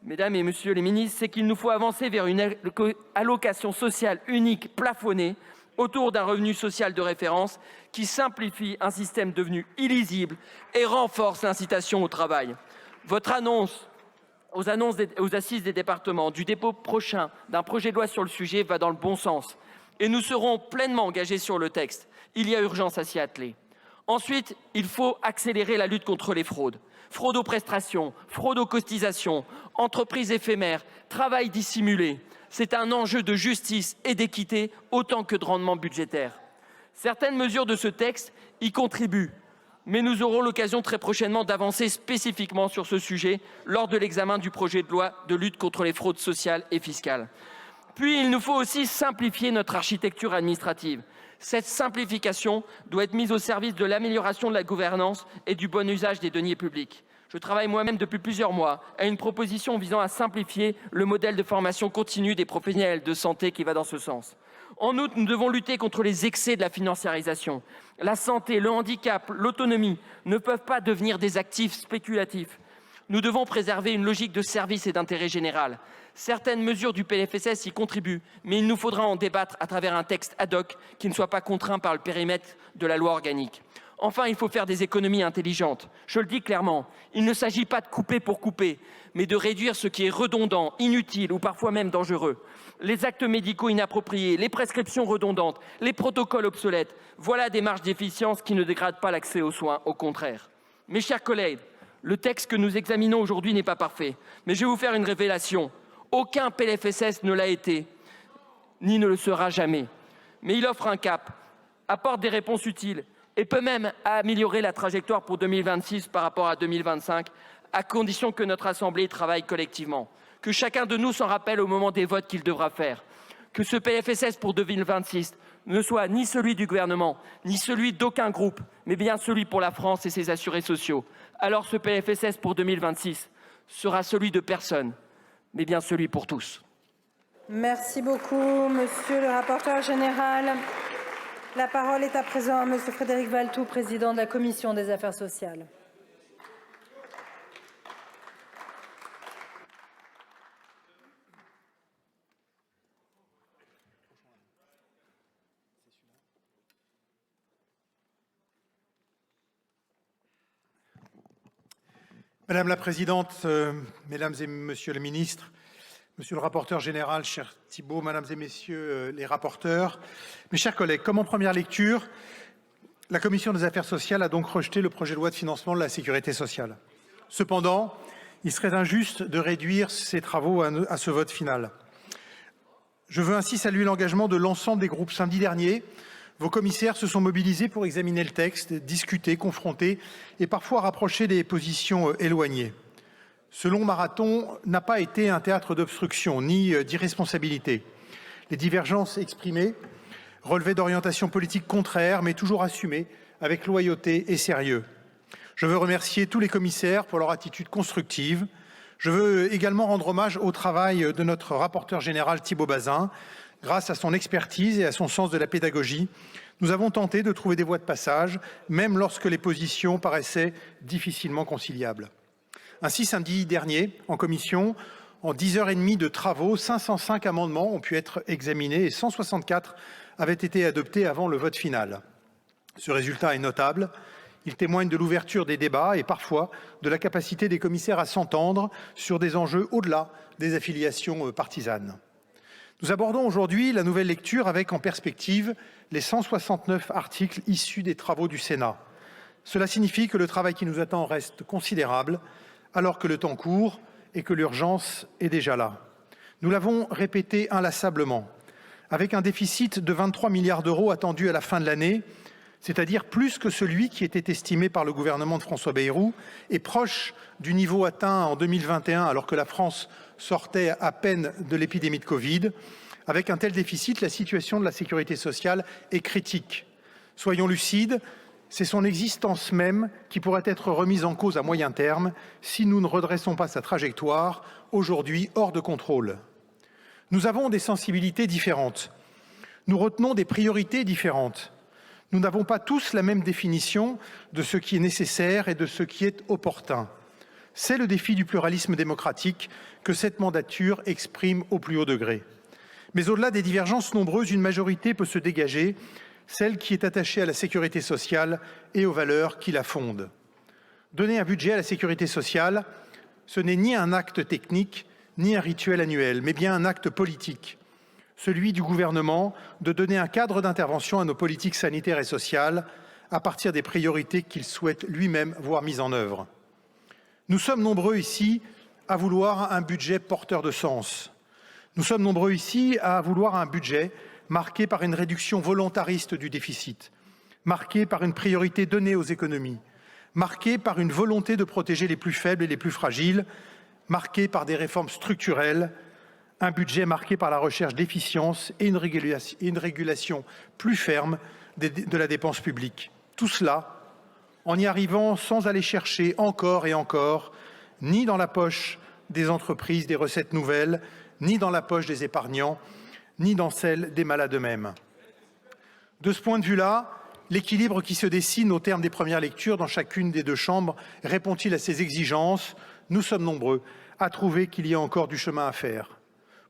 mesdames et messieurs les ministres, c'est qu'il nous faut avancer vers une allocation sociale unique plafonnée autour d'un revenu social de référence qui simplifie un système devenu illisible et renforce l'incitation au travail. Votre annonce aux assises des départements du dépôt prochain d'un projet de loi sur le sujet va dans le bon sens et nous serons pleinement engagés sur le texte. Il y a urgence à s'y atteler. Ensuite, il faut accélérer la lutte contre les fraudes. Fraude aux prestations, fraude aux cotisations, entreprises éphémères, travail dissimulé. C'est un enjeu de justice et d'équité autant que de rendement budgétaire. Certaines mesures de ce texte y contribuent. Mais nous aurons l'occasion très prochainement d'avancer spécifiquement sur ce sujet lors de l'examen du projet de loi de lutte contre les fraudes sociales et fiscales. Puis, il nous faut aussi simplifier notre architecture administrative. Cette simplification doit être mise au service de l'amélioration de la gouvernance et du bon usage des deniers publics. Je travaille moi-même depuis plusieurs mois à une proposition visant à simplifier le modèle de formation continue des professionnels de santé qui va dans ce sens. En outre, nous devons lutter contre les excès de la financiarisation. La santé, le handicap, l'autonomie ne peuvent pas devenir des actifs spéculatifs. Nous devons préserver une logique de service et d'intérêt général. Certaines mesures du PLFSS y contribuent, mais il nous faudra en débattre à travers un texte ad hoc qui ne soit pas contraint par le périmètre de la loi organique. Enfin, il faut faire des économies intelligentes. Je le dis clairement, il ne s'agit pas de couper pour couper, mais de réduire ce qui est redondant, inutile ou parfois même dangereux. Les actes médicaux inappropriés, les prescriptions redondantes, les protocoles obsolètes, voilà des marges d'efficience qui ne dégradent pas l'accès aux soins, au contraire. Mes chers collègues, le texte que nous examinons aujourd'hui n'est pas parfait, mais je vais vous faire une révélation. Aucun PLFSS ne l'a été, ni ne le sera jamais. Mais il offre un cap, apporte des réponses utiles et peut même améliorer la trajectoire pour 2026 par rapport à 2025, à condition que notre Assemblée travaille collectivement. Que chacun de nous s'en rappelle au moment des votes qu'il devra faire. Que ce PLFSS pour 2026 ne soit ni celui du gouvernement, ni celui d'aucun groupe, mais bien celui pour la France et ses assurés sociaux. Alors ce PLFSS pour 2026 sera celui de personne, mais bien celui pour tous. Merci beaucoup, monsieur le rapporteur général. La parole est à présent à monsieur Frédéric Valletoux, président de la Commission des affaires sociales. Madame la Présidente, Mesdames et Messieurs les ministres, Monsieur le rapporteur général, cher Thibault, Mesdames et Messieurs les rapporteurs, mes chers collègues, comme en première lecture, la Commission des affaires sociales a donc rejeté le projet de loi de financement de la sécurité sociale. Cependant, il serait injuste de réduire ces travaux à ce vote final. Je veux ainsi saluer l'engagement de l'ensemble des groupes. Samedi dernier, vos commissaires se sont mobilisés pour examiner le texte, discuter, confronter et parfois rapprocher des positions éloignées. Ce long marathon n'a pas été un théâtre d'obstruction ni d'irresponsabilité. Les divergences exprimées relevaient d'orientations politiques contraires, mais toujours assumées avec loyauté et sérieux. Je veux remercier tous les commissaires pour leur attitude constructive. Je veux également rendre hommage au travail de notre rapporteur général Thibault Bazin. Grâce à son expertise et à son sens de la pédagogie, nous avons tenté de trouver des voies de passage, même lorsque les positions paraissaient difficilement conciliables. Ainsi, samedi dernier, en commission, en 10h30 de travaux, 505 amendements ont pu être examinés et 164 avaient été adoptés avant le vote final. Ce résultat est notable. Il témoigne de l'ouverture des débats et parfois de la capacité des commissaires à s'entendre sur des enjeux au-delà des affiliations partisanes. Nous abordons aujourd'hui la nouvelle lecture avec en perspective les 169 articles issus des travaux du Sénat. Cela signifie que le travail qui nous attend reste considérable, alors que le temps court et que l'urgence est déjà là. Nous l'avons répété inlassablement, avec un déficit de 23 milliards d'euros attendu à la fin de l'année, c'est-à-dire plus que celui qui était estimé par le gouvernement de François Bayrou et proche du niveau atteint en 2021 alors que la France sortait à peine de l'épidémie de Covid. Avec un tel déficit, la situation de la sécurité sociale est critique. Soyons lucides, c'est son existence même qui pourrait être remise en cause à moyen terme si nous ne redressons pas sa trajectoire, aujourd'hui hors de contrôle. Nous avons des sensibilités différentes. Nous retenons des priorités différentes. Nous n'avons pas tous la même définition de ce qui est nécessaire et de ce qui est opportun. C'est le défi du pluralisme démocratique que cette mandature exprime au plus haut degré. Mais au-delà des divergences nombreuses, une majorité peut se dégager, celle qui est attachée à la sécurité sociale et aux valeurs qui la fondent. Donner un budget à la sécurité sociale, ce n'est ni un acte technique, ni un rituel annuel, mais bien un acte politique, celui du gouvernement de donner un cadre d'intervention à nos politiques sanitaires et sociales à partir des priorités qu'il souhaite lui-même voir mises en œuvre. Nous sommes nombreux ici à vouloir un budget porteur de sens. Nous sommes nombreux ici à vouloir un budget marqué par une réduction volontariste du déficit, marqué par une priorité donnée aux économies, marqué par une volonté de protéger les plus faibles et les plus fragiles, marqué par des réformes structurelles, un budget marqué par la recherche d'efficience et une régulation plus ferme de la dépense publique. Tout cela en y arrivant sans aller chercher encore et encore, ni dans la poche des entreprises des recettes nouvelles, ni dans la poche des épargnants, ni dans celle des malades eux-mêmes. De ce point de vue-là, l'équilibre qui se dessine au terme des premières lectures dans chacune des deux chambres répond-il à ces exigences? Nous sommes nombreux à trouver qu'il y a encore du chemin à faire.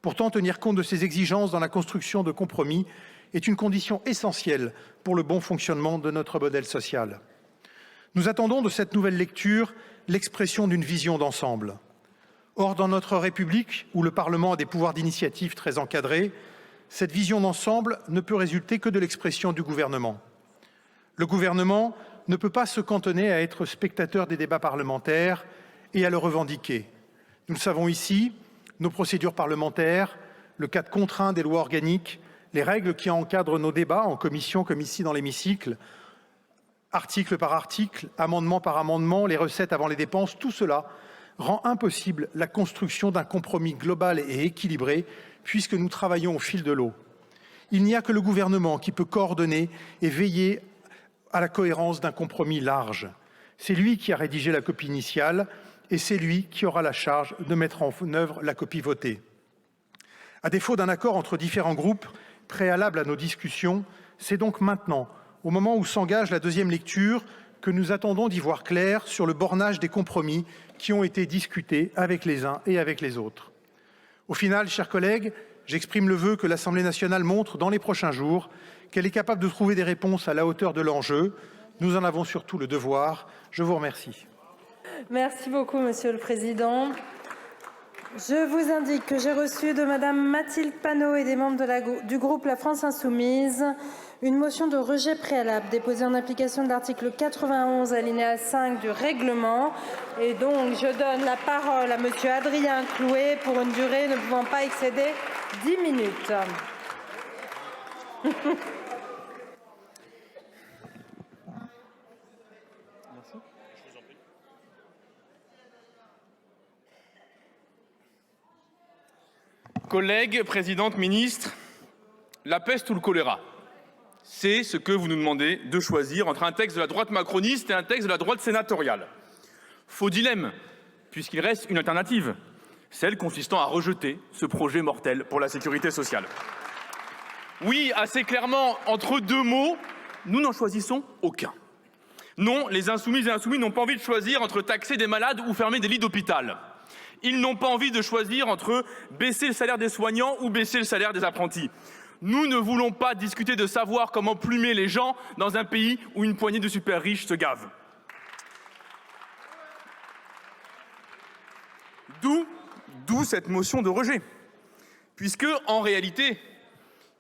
Pourtant, tenir compte de ces exigences dans la construction de compromis est une condition essentielle pour le bon fonctionnement de notre modèle social. Nous attendons de cette nouvelle lecture l'expression d'une vision d'ensemble. Or, dans notre République, où le Parlement a des pouvoirs d'initiative très encadrés, cette vision d'ensemble ne peut résulter que de l'expression du gouvernement. Le gouvernement ne peut pas se cantonner à être spectateur des débats parlementaires et à le revendiquer. Nous le savons ici, nos procédures parlementaires, le cadre contraint des lois organiques, les règles qui encadrent nos débats en commission comme ici dans l'hémicycle, article par article, amendement par amendement, les recettes avant les dépenses, tout cela rend impossible la construction d'un compromis global et équilibré puisque nous travaillons au fil de l'eau. Il n'y a que le gouvernement qui peut coordonner et veiller à la cohérence d'un compromis large. C'est lui qui a rédigé la copie initiale et c'est lui qui aura la charge de mettre en œuvre la copie votée. À défaut d'un accord entre différents groupes préalable à nos discussions, c'est donc maintenant, au moment où s'engage la deuxième lecture, que nous attendons d'y voir clair sur le bornage des compromis qui ont été discutés avec les uns et avec les autres. Au final, chers collègues, j'exprime le vœu que l'Assemblée nationale montre dans les prochains jours qu'elle est capable de trouver des réponses à la hauteur de l'enjeu. Nous en avons surtout le devoir. Je vous remercie. Merci beaucoup, Monsieur le Président. Je vous indique que j'ai reçu de Madame Mathilde Panot et des membres du groupe La France Insoumise une motion de rejet préalable déposée en application de l'article 91 alinéa 5 du règlement. Et donc, je donne la parole à Monsieur Adrien Clouet pour une durée ne pouvant pas excéder 10 minutes. Collègues, présidente, ministre, la peste ou le choléra, c'est ce que vous nous demandez de choisir entre un texte de la droite macroniste et un texte de la droite sénatoriale. Faux dilemme, puisqu'il reste une alternative, celle consistant à rejeter ce projet mortel pour la sécurité sociale. Oui, assez clairement, entre deux mots, nous n'en choisissons aucun. Non, les insoumises et insoumis n'ont pas envie de choisir entre taxer des malades ou fermer des lits d'hôpital. Ils n'ont pas envie de choisir entre baisser le salaire des soignants ou baisser le salaire des apprentis. Nous ne voulons pas discuter de savoir comment plumer les gens dans un pays où une poignée de super riches se gavent. D'où cette motion de rejet. Puisque, en réalité,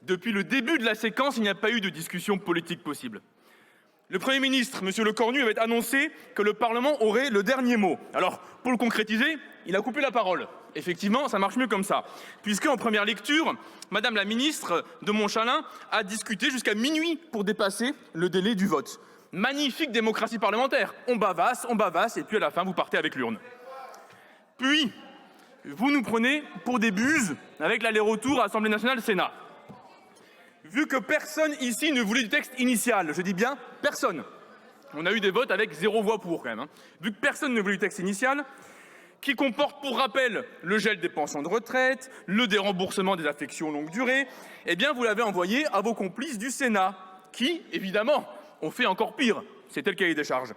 depuis le début de la séquence, il n'y a pas eu de discussion politique possible. Le Premier ministre, M. Lecornu, avait annoncé que le Parlement aurait le dernier mot. Alors, pour le concrétiser, il a coupé la parole. Effectivement, ça marche mieux comme ça. Puisque, en première lecture, Madame la ministre de Montchalin a discuté jusqu'à minuit pour dépasser le délai du vote. Magnifique démocratie parlementaire. On bavasse, et puis à la fin, vous partez avec l'urne. Puis, vous nous prenez pour des buses avec l'aller-retour à Assemblée nationale-Sénat. Vu que personne ici ne voulait du texte initial, je dis bien personne. On a eu des votes avec 0 voix pour quand même. Hein. Vu que personne ne voulait du texte initial, qui comporte pour rappel le gel des pensions de retraite, le déremboursement des affections longue durée, eh bien vous l'avez envoyé à vos complices du Sénat, qui, évidemment, ont fait encore pire. C'était le cahier des charges.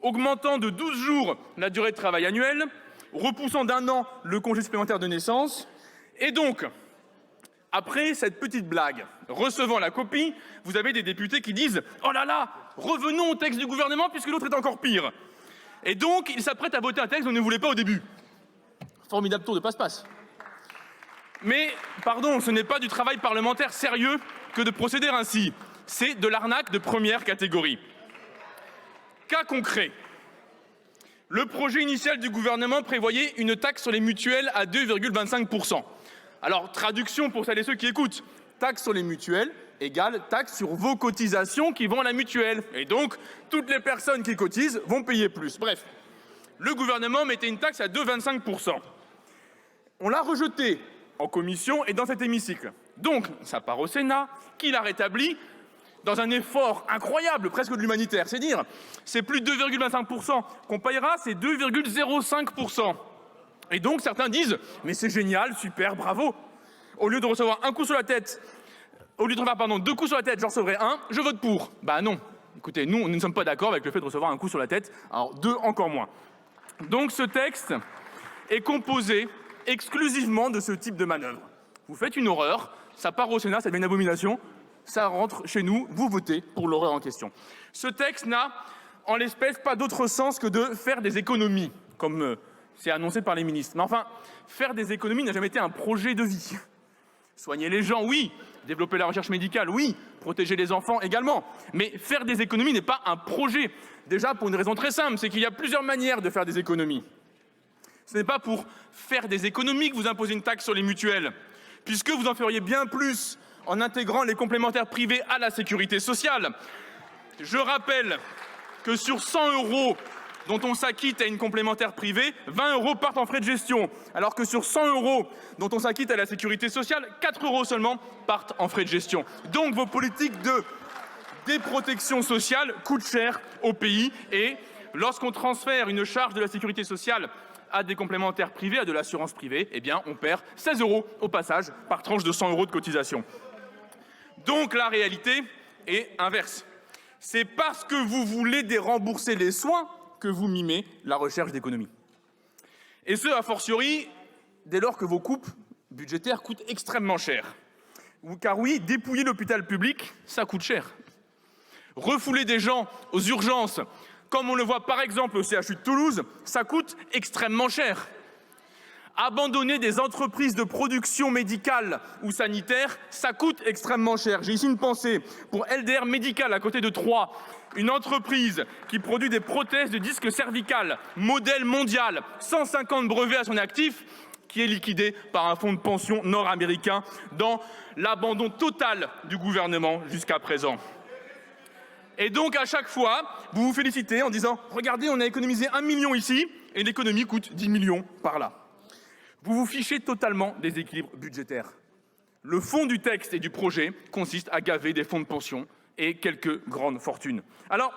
Augmentant de 12 jours la durée de travail annuelle, repoussant d'1 an le congé supplémentaire de naissance, et donc, après cette petite blague, recevant la copie, vous avez des députés qui disent « Oh là là, revenons au texte du gouvernement puisque l'autre est encore pire ». Et donc, ils s'apprêtent à voter un texte dont ils ne voulaient pas au début. Formidable tour de passe-passe. Mais, pardon, ce n'est pas du travail parlementaire sérieux que de procéder ainsi. C'est de l'arnaque de première catégorie. Cas concret. Le projet initial du gouvernement prévoyait une taxe sur les mutuelles à 2,25%. Alors, traduction pour celles et ceux qui écoutent. Taxe sur les mutuelles égale taxe sur vos cotisations qui vont à la mutuelle. Et donc, toutes les personnes qui cotisent vont payer plus. Bref, le gouvernement mettait une taxe à 2,25%. On l'a rejeté en commission et dans cet hémicycle. Donc, ça part au Sénat, qui l'a rétabli dans un effort incroyable, presque de l'humanitaire. C'est dire, c'est plus de 2,25% qu'on payera, c'est 2,05%. Et donc, certains disent « Mais c'est génial, super, bravo !» Au lieu de recevoir un coup sur la tête, au lieu de recevoir 2 coups sur la tête, j'en recevrai un, je vote pour. Bah non. Écoutez, nous ne sommes pas d'accord avec le fait de recevoir un coup sur la tête, alors 2 encore moins. Donc ce texte est composé exclusivement de ce type de manœuvre. Vous faites une horreur, ça part au Sénat, ça devient une abomination, ça rentre chez nous, vous votez pour l'horreur en question. Ce texte n'a, en l'espèce, pas d'autre sens que de faire des économies, comme c'est annoncé par les ministres. Mais enfin, faire des économies n'a jamais été un projet de vie. Soigner les gens, oui. Développer la recherche médicale, oui. Protéger les enfants également. Mais faire des économies n'est pas un projet. Déjà pour une raison très simple, c'est qu'il y a plusieurs manières de faire des économies. Ce n'est pas pour faire des économies que vous imposez une taxe sur les mutuelles, puisque vous en feriez bien plus en intégrant les complémentaires privés à la sécurité sociale. Je rappelle que sur 100 € dont on s'acquitte à une complémentaire privée, 20 € partent en frais de gestion, alors que sur 100 € dont on s'acquitte à la sécurité sociale, 4 € seulement partent en frais de gestion. Donc vos politiques de déprotection sociale coûtent cher au pays et lorsqu'on transfère une charge de la sécurité sociale à des complémentaires privés, à de l'assurance privée, eh bien on perd 16 € au passage par tranche de 100 € de cotisation. Donc la réalité est inverse. C'est parce que vous voulez dérembourser les soins que vous mimez la recherche d'économie. Et ce, a fortiori, dès lors que vos coupes budgétaires coûtent extrêmement cher. Car oui, dépouiller l'hôpital public, ça coûte cher. Refouler des gens aux urgences, comme on le voit par exemple au CHU de Toulouse, ça coûte extrêmement cher. Abandonner des entreprises de production médicale ou sanitaire, ça coûte extrêmement cher. J'ai ici une pensée pour LDR Médical à côté de Troyes, une entreprise qui produit des prothèses de disque cervical, modèle mondial, 150 brevets à son actif, qui est liquidée par un fonds de pension nord-américain dans l'abandon total du gouvernement jusqu'à présent. Et donc à chaque fois, vous vous félicitez en disant « Regardez, on a économisé 1 million ici et l'économie coûte 10 millions par là ». Vous vous fichez totalement des équilibres budgétaires. Le fond du texte et du projet consiste à gaver des fonds de pension et quelques grandes fortunes. Alors,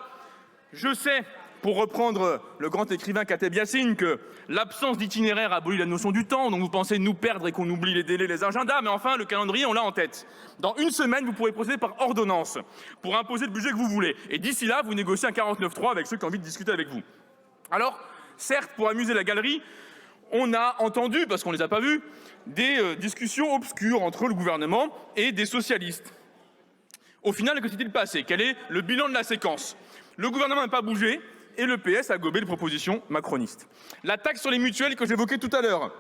je sais, pour reprendre le grand écrivain Kateb Yassine, que l'absence d'itinéraire abolit la notion du temps, donc vous pensez nous perdre et qu'on oublie les délais, les agendas, mais enfin, le calendrier, on l'a en tête. Dans 1 semaine, vous pourrez procéder par ordonnance pour imposer le budget que vous voulez. Et d'ici là, vous négociez un 49.3 avec ceux qui ont envie de discuter avec vous. Alors, certes, pour amuser la galerie, on a entendu, parce qu'on ne les a pas vus, des discussions obscures entre le gouvernement et des socialistes. Au final, que s'est-il passé? Quel est le bilan de la séquence? Le gouvernement n'a pas bougé et le PS a gobé les propositions macronistes. La taxe sur les mutuelles que j'évoquais tout à l'heure,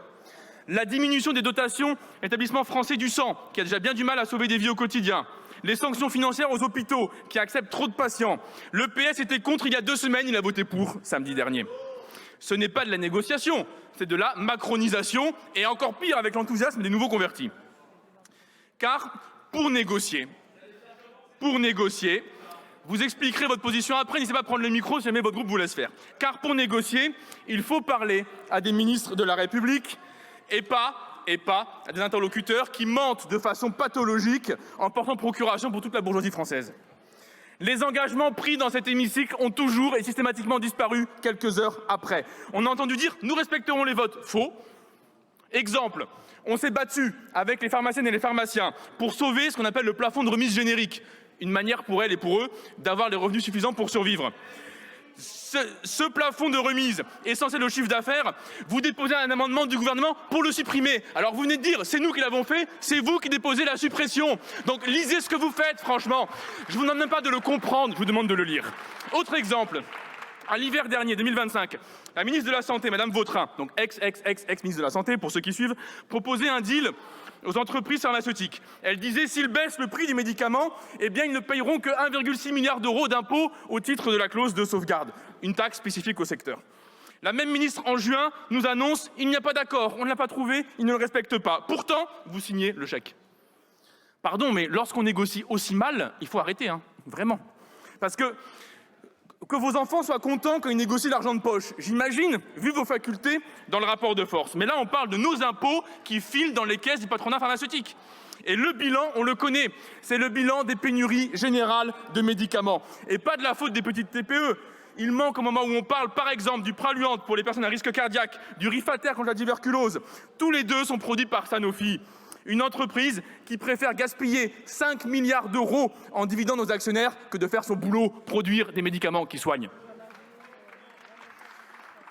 la diminution des dotations établissements français du sang, qui a déjà bien du mal à sauver des vies au quotidien, Les sanctions financières aux hôpitaux qui acceptent trop de patients. Le PS était contre il y a 2 semaines, il a voté pour samedi dernier. Ce n'est pas de la négociation, c'est de la macronisation et encore pire avec l'enthousiasme des nouveaux convertis. Car pour négocier, vous expliquerez votre position après, n'hésitez pas à prendre le micro si jamais votre groupe vous laisse faire. Car pour négocier, il faut parler à des ministres de la République et pas à des interlocuteurs qui mentent de façon pathologique en portant procuration pour toute la bourgeoisie française. Les engagements pris dans cet hémicycle ont toujours et systématiquement disparu quelques heures après. On a entendu dire « nous respecterons les votes ». Faux. Exemple, on s'est battu avec les pharmaciennes et les pharmaciens pour sauver ce qu'on appelle le plafond de remise générique. Une manière pour elles et pour eux d'avoir les revenus suffisants pour survivre. Ce plafond de remise essentiel au chiffre d'affaires, vous déposez un amendement du gouvernement pour le supprimer. Alors vous venez de dire, c'est nous qui l'avons fait, c'est vous qui déposez la suppression. Donc lisez ce que vous faites, franchement. Je vous demande même pas de le comprendre, je vous demande de le lire. Autre exemple, à l'hiver dernier, 2025, la ministre de la Santé, Madame Vautrin, donc ex-ministre de la Santé, pour ceux qui suivent, proposait un deal aux entreprises pharmaceutiques. Elle disait, s'ils baissent le prix du médicament, eh bien, ils ne payeront que 1,6 milliard d'euros d'impôts au titre de la clause de sauvegarde, une taxe spécifique au secteur. La même ministre, en juin, nous annonce, il n'y a pas d'accord, on ne l'a pas trouvé, il ne le respecte pas. Pourtant, vous signez le chèque. Pardon, mais lorsqu'on négocie aussi mal, il faut arrêter, hein, vraiment. Parce que vos enfants soient contents quand ils négocient l'argent de poche. J'imagine, vu vos facultés, dans le rapport de force. Mais là, on parle de nos impôts qui filent dans les caisses du patronat pharmaceutique. Et le bilan, on le connaît. C'est le bilan des pénuries générales de médicaments. Et pas de la faute des petites TPE. Il manque au moment où on parle, par exemple, du Praluent pour les personnes à risque cardiaque, du Rifater contre la tuberculose. Tous les deux sont produits par Sanofi. Une entreprise qui préfère gaspiller 5 milliards d'euros en dividendes aux actionnaires que de faire son boulot, produire des médicaments qui soignent.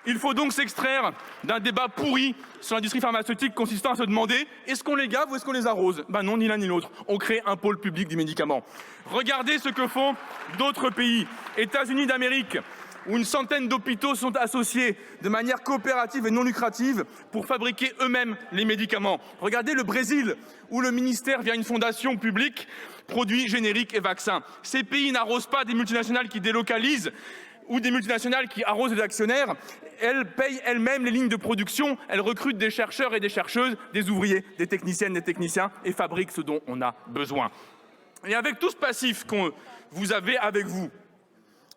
Il faut donc s'extraire d'un débat pourri sur l'industrie pharmaceutique consistant à se demander est-ce qu'on les gave ou est-ce qu'on les arrose? Ben non, ni l'un ni l'autre. On crée un pôle public du médicament. Regardez ce que font d'autres pays. États-Unis d'Amérique, où une centaine d'hôpitaux sont associés de manière coopérative et non lucrative pour fabriquer eux-mêmes les médicaments. Regardez le Brésil, où le ministère, via une fondation publique, produit génériques et vaccins. Ces pays n'arrosent pas des multinationales qui délocalisent ou des multinationales qui arrosent les actionnaires. Elles payent elles-mêmes les lignes de production, elles recrutent des chercheurs et des chercheuses, des ouvriers, des techniciennes, des techniciens et fabriquent ce dont on a besoin. Et avec tout ce passif que vous avez avec vous,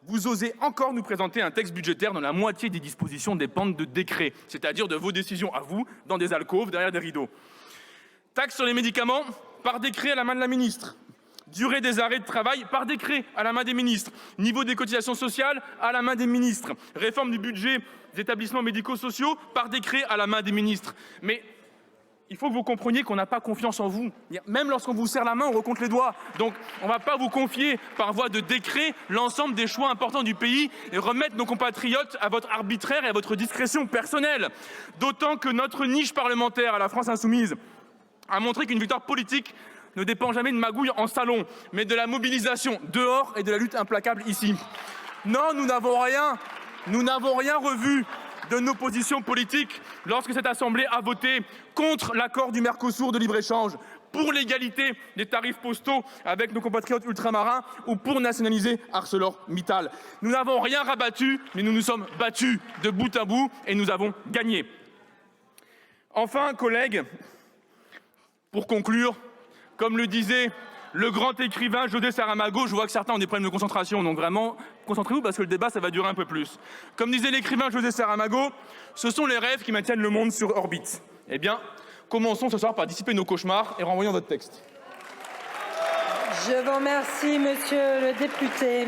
vous osez encore nous présenter un texte budgétaire dont la moitié des dispositions dépendent de décrets, c'est-à-dire de vos décisions à vous, dans des alcôves, derrière des rideaux. Taxe sur les médicaments, par décret à la main de la ministre. Durée des arrêts de travail, par décret à la main des ministres. Niveau des cotisations sociales, à la main des ministres. Réforme du budget des établissements médico-sociaux, par décret à la main des ministres. Mais il faut que vous compreniez qu'on n'a pas confiance en vous. Même lorsqu'on vous serre la main, on recompte les doigts. Donc, on ne va pas vous confier par voie de décret l'ensemble des choix importants du pays et remettre nos compatriotes à votre arbitraire et à votre discrétion personnelle. D'autant que notre niche parlementaire à la France insoumise a montré qu'une victoire politique ne dépend jamais de magouilles en salon, mais de la mobilisation dehors et de la lutte implacable ici. Non, nous n'avons rien revu de nos positions politiques lorsque cette Assemblée a voté contre l'accord du Mercosur de libre-échange, pour l'égalité des tarifs postaux avec nos compatriotes ultramarins ou pour nationaliser ArcelorMittal. Nous n'avons rien rabattu, mais nous nous sommes battus de bout à bout et nous avons gagné. Enfin, collègues, pour conclure, comme le disait le grand écrivain José Saramago, je vois que certains ont des problèmes de concentration, donc vraiment, concentrez-vous parce que le débat, ça va durer un peu plus. Comme disait l'écrivain José Saramago, ce sont les rêves qui maintiennent le monde sur orbite. Eh bien, commençons ce soir par dissiper nos cauchemars et renvoyons votre texte. Je vous remercie, monsieur le député.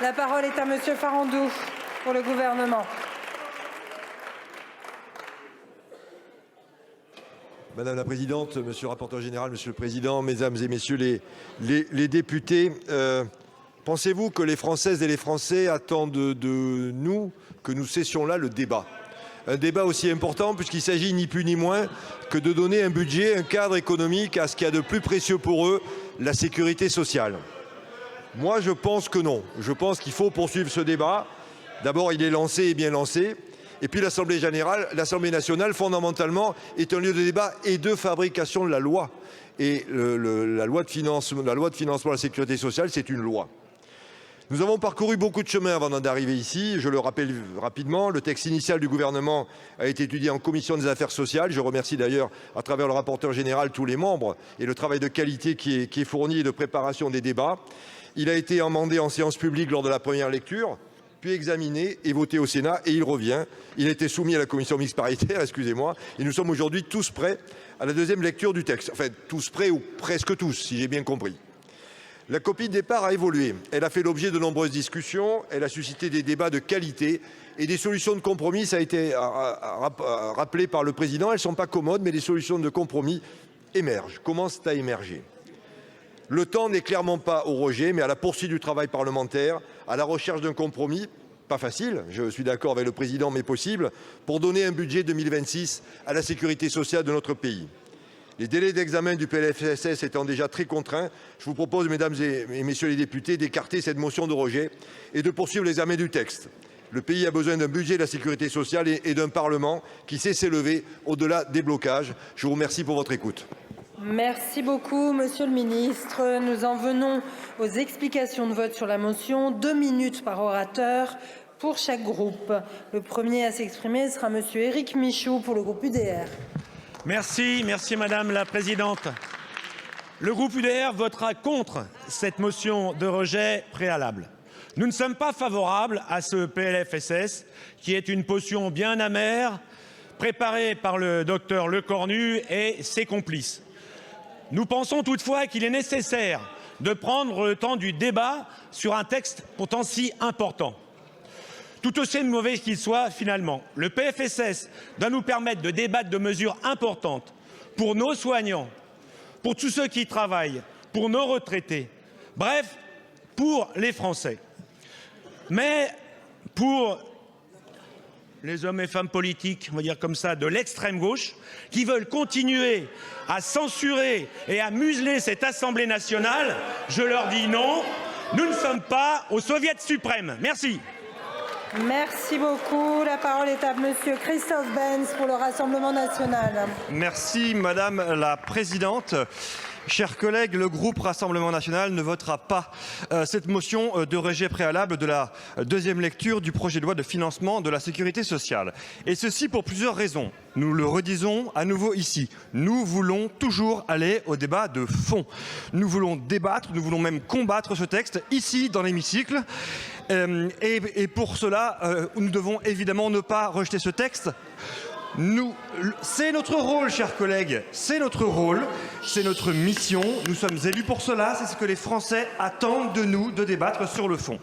La parole est à monsieur Farandou pour le gouvernement. Madame la Présidente, Monsieur le rapporteur général, Monsieur le Président, Mesdames et Messieurs les députés, pensez-vous que les Françaises et les Français attendent de nous que nous cessions là le débat? Un débat aussi important puisqu'il s'agit ni plus ni moins que de donner un budget, un cadre économique à ce qu'il y a de plus précieux pour eux, la sécurité sociale. Moi, je pense que non. Je pense qu'il faut poursuivre ce débat. D'abord, il est lancé et bien lancé. Et puis l'Assemblée nationale, fondamentalement, est un lieu de débat et de fabrication de la loi. Et la loi de financement de la sécurité sociale, c'est une loi. Nous avons parcouru beaucoup de chemin avant d'arriver ici. Je le rappelle rapidement, le texte initial du gouvernement a été étudié en commission des affaires sociales. Je remercie d'ailleurs, à travers le rapporteur général, tous les membres et le travail de qualité qui est fourni et de préparation des débats. Il a été amendé en séance publique lors de la première lecture, puis examiné et voté au Sénat, et il revient. Il a été soumis à la commission mixte paritaire, excusez-moi, et nous sommes aujourd'hui tous prêts à la deuxième lecture du texte. Enfin, tous prêts ou presque tous, si j'ai bien compris. La copie de départ a évolué. Elle a fait l'objet de nombreuses discussions, elle a suscité des débats de qualité et des solutions de compromis, ça a été rappelé par le président. Elles ne sont pas commodes, mais des solutions de compromis émergent, commencent à émerger. Le temps n'est clairement pas au rejet, mais à la poursuite du travail parlementaire, à la recherche d'un compromis, pas facile, je suis d'accord avec le président, mais possible, pour donner un budget 2026 à la sécurité sociale de notre pays. Les délais d'examen du PLFSS étant déjà très contraints, je vous propose, mesdames et messieurs les députés, d'écarter cette motion de rejet et de poursuivre l'examen du texte. Le pays a besoin d'un budget de la sécurité sociale et d'un Parlement qui sait s'élever au-delà des blocages. Je vous remercie pour votre écoute. Merci beaucoup, Monsieur le Ministre. Nous en venons aux explications de vote sur la motion. 2 minutes par orateur pour chaque groupe. Le premier à s'exprimer sera Monsieur Éric Michaud pour le groupe UDR. Merci Madame la Présidente. Le groupe UDR votera contre cette motion de rejet préalable. Nous ne sommes pas favorables à ce PLFSS qui est une potion bien amère préparée par le docteur Lecornu et ses complices. Nous pensons toutefois qu'il est nécessaire de prendre le temps du débat sur un texte pourtant si important. Tout aussi mauvais qu'il soit, finalement, le PLFSS doit nous permettre de débattre de mesures importantes pour nos soignants, pour tous ceux qui travaillent, pour nos retraités, bref, pour les Français. Mais pour les hommes et femmes politiques, on va dire comme ça, de l'extrême gauche, qui veulent continuer à censurer et à museler cette Assemblée nationale, je leur dis non, nous ne sommes pas au Soviet suprême. Merci. Merci beaucoup. La parole est à Monsieur Christophe Benz pour le Rassemblement national. Merci Madame la Présidente. Chers collègues, le groupe Rassemblement national ne votera pas cette motion de rejet préalable de la deuxième lecture du projet de loi de financement de la sécurité sociale. Et ceci pour plusieurs raisons. Nous le redisons à nouveau ici. Nous voulons toujours aller au débat de fond. Nous voulons débattre, nous voulons même combattre ce texte ici dans l'hémicycle. Et pour cela, nous devons évidemment ne pas rejeter ce texte. C'est notre rôle, chers collègues, c'est notre rôle, c'est notre mission. Nous sommes élus pour cela, c'est ce que les Français attendent de nous, de débattre sur le fond.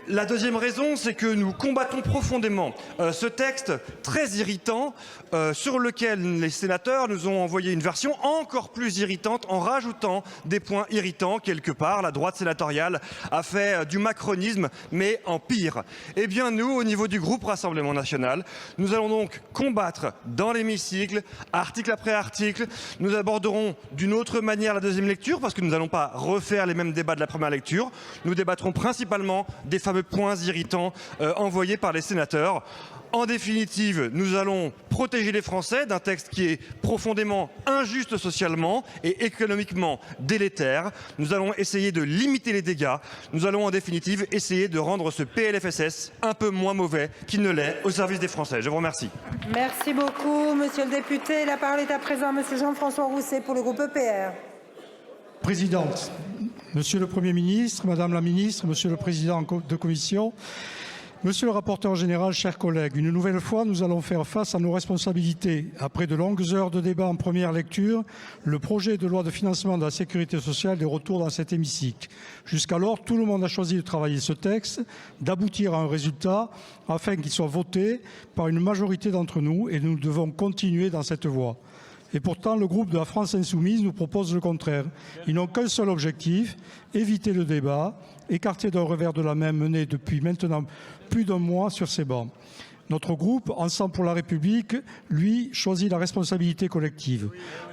La deuxième raison, c'est que nous combattons profondément ce texte très irritant sur lequel les sénateurs nous ont envoyé une version encore plus irritante en rajoutant des points irritants quelque part. La droite sénatoriale a fait du macronisme, mais en pire. Eh bien nous, au niveau du groupe Rassemblement national, nous allons donc combattre dans l'hémicycle, article après article. Nous aborderons d'une autre manière la deuxième lecture parce que nous n'allons pas refaire les mêmes débats de la première lecture. Nous débattrons principalement des fameux points irritants envoyés par les sénateurs. En définitive, nous allons protéger les Français d'un texte qui est profondément injuste socialement et économiquement délétère. Nous allons essayer de limiter les dégâts. Nous allons en définitive essayer de rendre ce PLFSS un peu moins mauvais qu'il ne l'est au service des Français. Je vous remercie. Merci beaucoup, Monsieur le député. La parole est à présent à Monsieur Jean-François Rousset pour le groupe EPR. Présidente, Monsieur le Premier ministre, Madame la ministre, Monsieur le Président de Commission, Monsieur le rapporteur général, chers collègues, une nouvelle fois, nous allons faire face à nos responsabilités. Après de longues heures de débat en première lecture, le projet de loi de financement de la sécurité sociale est retour dans cet hémicycle. Jusqu'alors, tout le monde a choisi de travailler ce texte, d'aboutir à un résultat afin qu'il soit voté par une majorité d'entre nous et nous devons continuer dans cette voie. Et pourtant, le groupe de la France Insoumise nous propose le contraire. Ils n'ont qu'un seul objectif, éviter le débat, écarté d'un revers de la main mené depuis maintenant plus d'un mois sur ces bancs. Notre groupe, Ensemble pour la République, lui, choisit la responsabilité collective.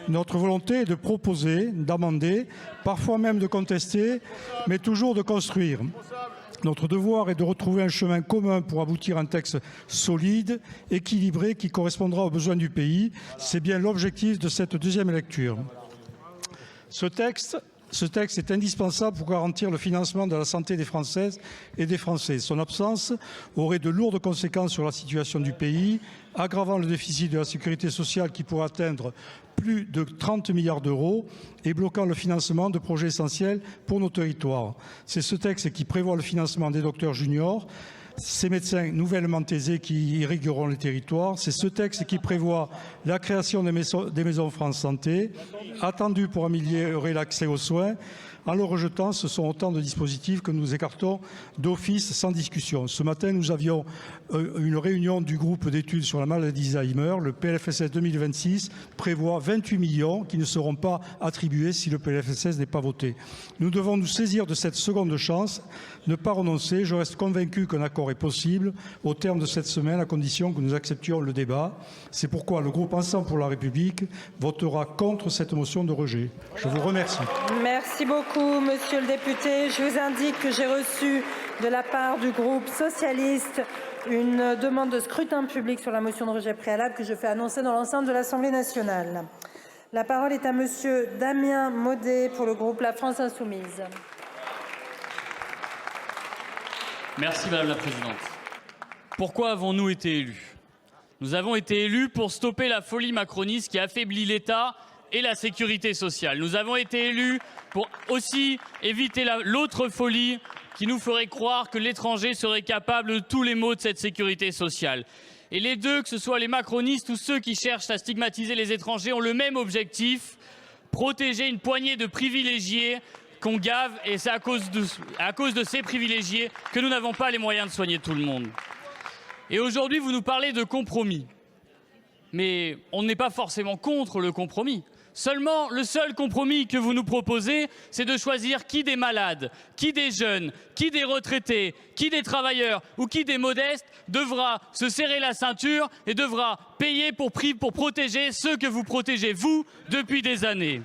Notre volonté est de proposer, d'amender, parfois même de contester, mais toujours de construire. Notre devoir est de retrouver un chemin commun pour aboutir à un texte solide, équilibré, qui correspondra aux besoins du pays. C'est bien l'objectif de cette deuxième lecture. Ce texte est indispensable pour garantir le financement de la santé des Françaises et des Français. Son absence aurait de lourdes conséquences sur la situation du pays, aggravant le déficit de la sécurité sociale qui pourrait atteindre plus de 30 milliards d'euros et bloquant le financement de projets essentiels pour nos territoires. C'est ce texte qui prévoit le financement des docteurs juniors, ces médecins nouvellement thésés qui irrigueront les territoires. C'est ce texte qui prévoit la création des maisons France Santé, attendues pour améliorer l'accès aux soins. En le rejetant, ce sont autant de dispositifs que nous écartons d'office sans discussion. Ce matin, nous avions une réunion du groupe d'études sur la maladie d'Alzheimer. Le PLFSS 2026 prévoit 28 millions qui ne seront pas attribués si le PLFSS n'est pas voté. Nous devons nous saisir de cette seconde chance, ne pas renoncer. Je reste convaincu qu'un accord est possible au terme de cette semaine, à condition que nous acceptions le débat. C'est pourquoi le groupe Ensemble pour la République votera contre cette motion de rejet. Je vous remercie. Merci beaucoup, monsieur le député. Je vous indique que j'ai reçu de la part du groupe socialiste une demande de scrutin public sur la motion de rejet préalable que je fais annoncer dans l'enceinte de l'Assemblée nationale. La parole est à monsieur Damien Maudet pour le groupe La France Insoumise. Merci Madame la Présidente. Pourquoi avons-nous été élus? Nous avons été élus pour stopper la folie macroniste qui affaiblit l'État et la sécurité sociale. Nous avons été élus pour aussi éviter l'autre folie qui nous ferait croire que l'étranger serait capable de tous les maux de cette sécurité sociale. Et les deux, que ce soit les macronistes ou ceux qui cherchent à stigmatiser les étrangers, ont le même objectif, protéger une poignée de privilégiés qu'on gave, et c'est à cause de ces privilégiés que nous n'avons pas les moyens de soigner tout le monde. Et aujourd'hui, vous nous parlez de compromis. Mais on n'est pas forcément contre le compromis. Seulement, le seul compromis que vous nous proposez, c'est de choisir qui des malades, qui des jeunes, qui des retraités, qui des travailleurs ou qui des modestes devra se serrer la ceinture et devra payer pour protéger ceux que vous protégez, vous, depuis des années.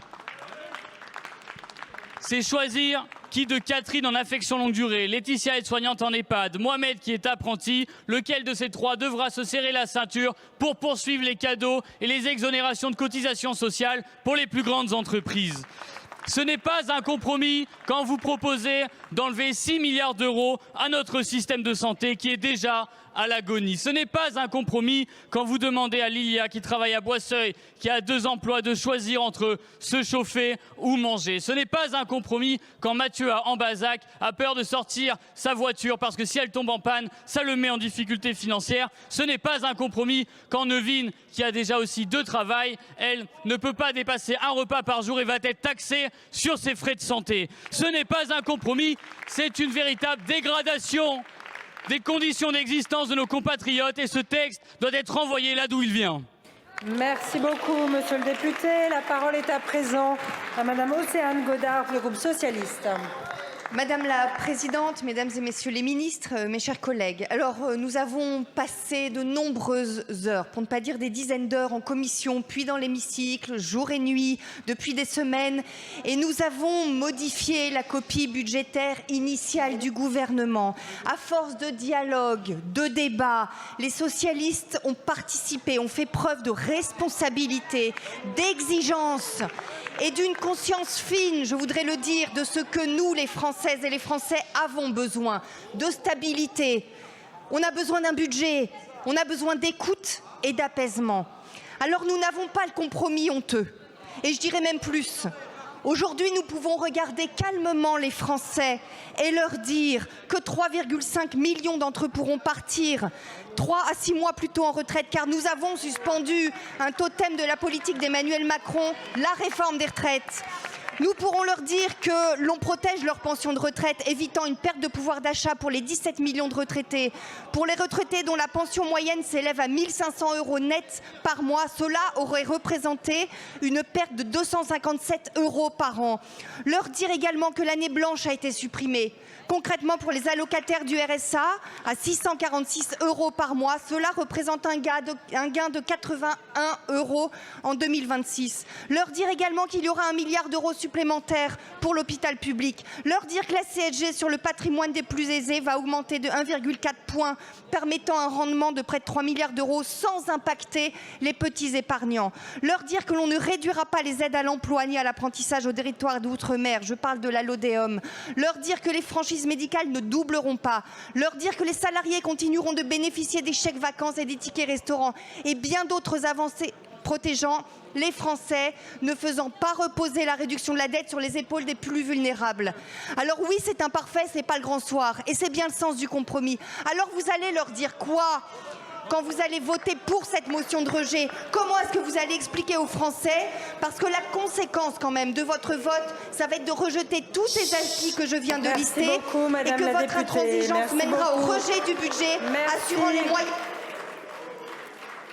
C'est choisir qui de Catherine en affection longue durée, Laetitia aide-soignante en EHPAD, Mohamed qui est apprenti, lequel de ces trois devra se serrer la ceinture pour poursuivre les cadeaux et les exonérations de cotisations sociales pour les plus grandes entreprises. Ce n'est pas un compromis quand vous proposez d'enlever 6 milliards d'euros à notre système de santé qui est déjà à l'agonie. Ce n'est pas un compromis quand vous demandez à Lilia, qui travaille à Boisseuil, qui a 2 emplois, de choisir entre se chauffer ou manger. Ce n'est pas un compromis quand Mathieu à Ambazac a peur de sortir sa voiture parce que si elle tombe en panne, ça le met en difficulté financière. Ce n'est pas un compromis quand Nevine, qui a déjà aussi 2 travails, elle ne peut pas dépasser un repas par jour et va être taxée sur ses frais de santé. Ce n'est pas un compromis, c'est une véritable dégradation des conditions d'existence de nos compatriotes et ce texte doit être renvoyé là d'où il vient. Merci beaucoup, monsieur le député. La parole est à présent à madame Océane Godard pour le groupe socialiste. Madame la Présidente, Mesdames et Messieurs les ministres, mes chers collègues, alors nous avons passé de nombreuses heures, pour ne pas dire des dizaines d'heures en commission, puis dans l'hémicycle, jour et nuit, depuis des semaines, et nous avons modifié la copie budgétaire initiale du gouvernement. À force de dialogue, de débat, les socialistes ont participé, ont fait preuve de responsabilité, d'exigence et d'une conscience fine, je voudrais le dire, de ce que nous, les Françaises et les Français, avons besoin. De stabilité. On a besoin d'un budget. On a besoin d'écoute et d'apaisement. Alors nous n'avons pas le compromis honteux. Et je dirais même plus. Aujourd'hui, nous pouvons regarder calmement les Français et leur dire que 3,5 millions d'entre eux pourront partir 3 à 6 mois plus tôt en retraite, car nous avons suspendu un totem de la politique d'Emmanuel Macron, la réforme des retraites. Nous pourrons leur dire que l'on protège leur pension de retraite, évitant une perte de pouvoir d'achat pour les 17 millions de retraités. Pour les retraités dont la pension moyenne s'élève à 1 500 € net par mois, cela aurait représenté une perte de 257 € par an. Leur dire également que l'année blanche a été supprimée. Concrètement, pour les allocataires du RSA, à 646 € par mois, cela représente un gain de 81 € en 2026. Leur dire également qu'il y aura 1 milliard d'euros supplémentaires supplémentaires pour l'hôpital public. Leur dire que la CSG sur le patrimoine des plus aisés va augmenter de 1,4 point, permettant un rendement de près de 3 milliards d'euros sans impacter les petits épargnants. Leur dire que l'on ne réduira pas les aides à l'emploi ni à l'apprentissage au territoire d'outre-mer. Je parle de la LODEOM. Leur dire que les franchises médicales ne doubleront pas. Leur dire que les salariés continueront de bénéficier des chèques vacances et des tickets restaurants et bien d'autres avancées protégeant les Français, ne faisant pas reposer la réduction de la dette sur les épaules des plus vulnérables. Alors oui, c'est imparfait, c'est pas le grand soir, et c'est bien le sens du compromis. Alors vous allez leur dire quoi quand vous allez voter pour cette motion de rejet? Comment est-ce que vous allez expliquer aux Français? Parce que la conséquence quand même de votre vote, ça va être de rejeter tous ces acquis que je viens de lister et que votre intransigeance mènera au rejet du budget, assurant les moyens.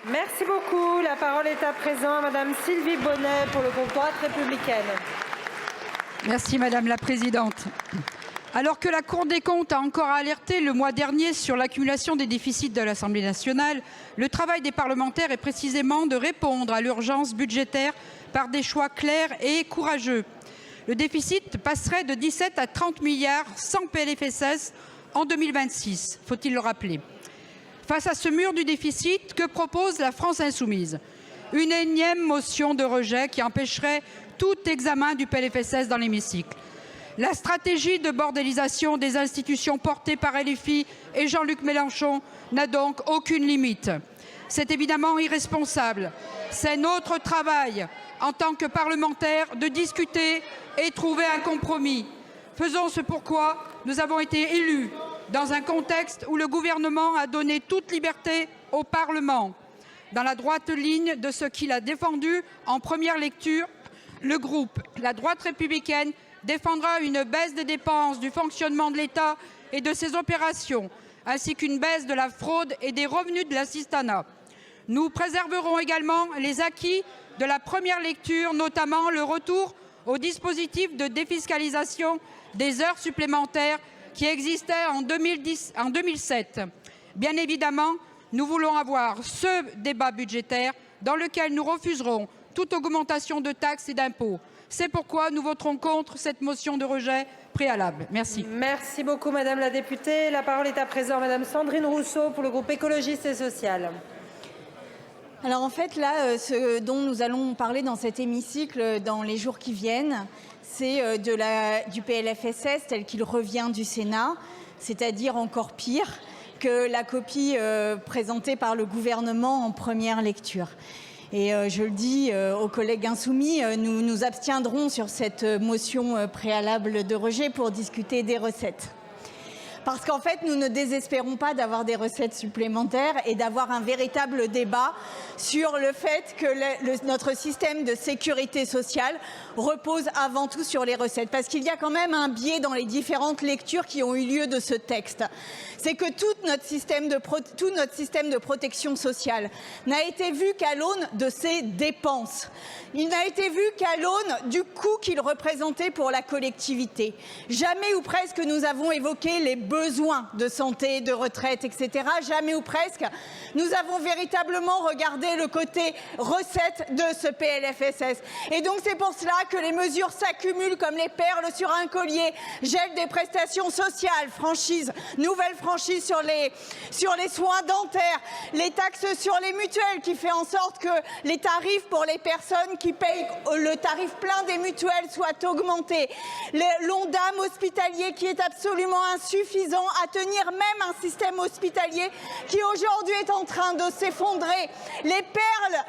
Merci beaucoup. La parole est à présent à Madame Sylvie Bonnet pour le groupe Droite républicaine. Merci Madame la Présidente. Alors que la Cour des comptes a encore alerté le mois dernier sur l'accumulation des déficits de l'Assemblée nationale, le travail des parlementaires est précisément de répondre à l'urgence budgétaire par des choix clairs et courageux. Le déficit passerait de 17 à 30 milliards sans PLFSS en 2026, faut-il le rappeler. Face à ce mur du déficit, que propose la France insoumise? Une énième motion de rejet qui empêcherait tout examen du PLFSS dans l'hémicycle. La stratégie de bordélisation des institutions portée par LFI et Jean-Luc Mélenchon n'a donc aucune limite. C'est évidemment irresponsable. C'est notre travail en tant que parlementaires de discuter et trouver un compromis. Faisons ce pourquoi nous avons été élus dans un contexte où le gouvernement a donné toute liberté au Parlement. Dans la droite ligne de ce qu'il a défendu en première lecture, le groupe La Droite républicaine défendra une baisse des dépenses du fonctionnement de l'État et de ses opérations, ainsi qu'une baisse de la fraude et des revenus de l'assistanat. Nous préserverons également les acquis de la première lecture, notamment le retour au dispositif de défiscalisation des heures supplémentaires qui existait en 2007. Bien évidemment, nous voulons avoir ce débat budgétaire dans lequel nous refuserons toute augmentation de taxes et d'impôts. C'est pourquoi nous voterons contre cette motion de rejet préalable. Merci. Merci beaucoup Madame la députée. La parole est à présent à Madame Sandrine Rousseau pour le groupe écologiste et social. Alors en fait là, ce dont nous allons parler dans cet hémicycle dans les jours qui viennent, c'est du PLFSS tel qu'il revient du Sénat, c'est-à-dire encore pire que la copie présentée par le gouvernement en première lecture. Et je le dis aux collègues insoumis, nous nous abstiendrons sur cette motion préalable de rejet pour discuter des recettes. Parce qu'en fait, nous ne désespérons pas d'avoir des recettes supplémentaires et d'avoir un véritable débat sur le fait que notre système de sécurité sociale repose avant tout sur les recettes. Parce qu'il y a quand même un biais dans les différentes lectures qui ont eu lieu de ce texte. C'est que tout notre système de protection sociale n'a été vu qu'à l'aune de ses dépenses. Il n'a été vu qu'à l'aune du coût qu'il représentait pour la collectivité. Jamais ou presque nous avons évoqué les besoins de santé, de retraite, etc. Jamais ou presque nous avons véritablement regardé le côté recettes de ce PLFSS. Et donc c'est pour cela que les mesures s'accumulent comme les perles sur un collier. Gel des prestations sociales, franchise, nouvelle franchise sur les soins dentaires, les taxes sur les mutuelles qui fait en sorte que les tarifs pour les personnes qui payent le tarif plein des mutuelles soient augmentés. L'Ondam hospitalier qui est absolument insuffisant à tenir même un système hospitalier qui aujourd'hui est en train de s'effondrer. Les perles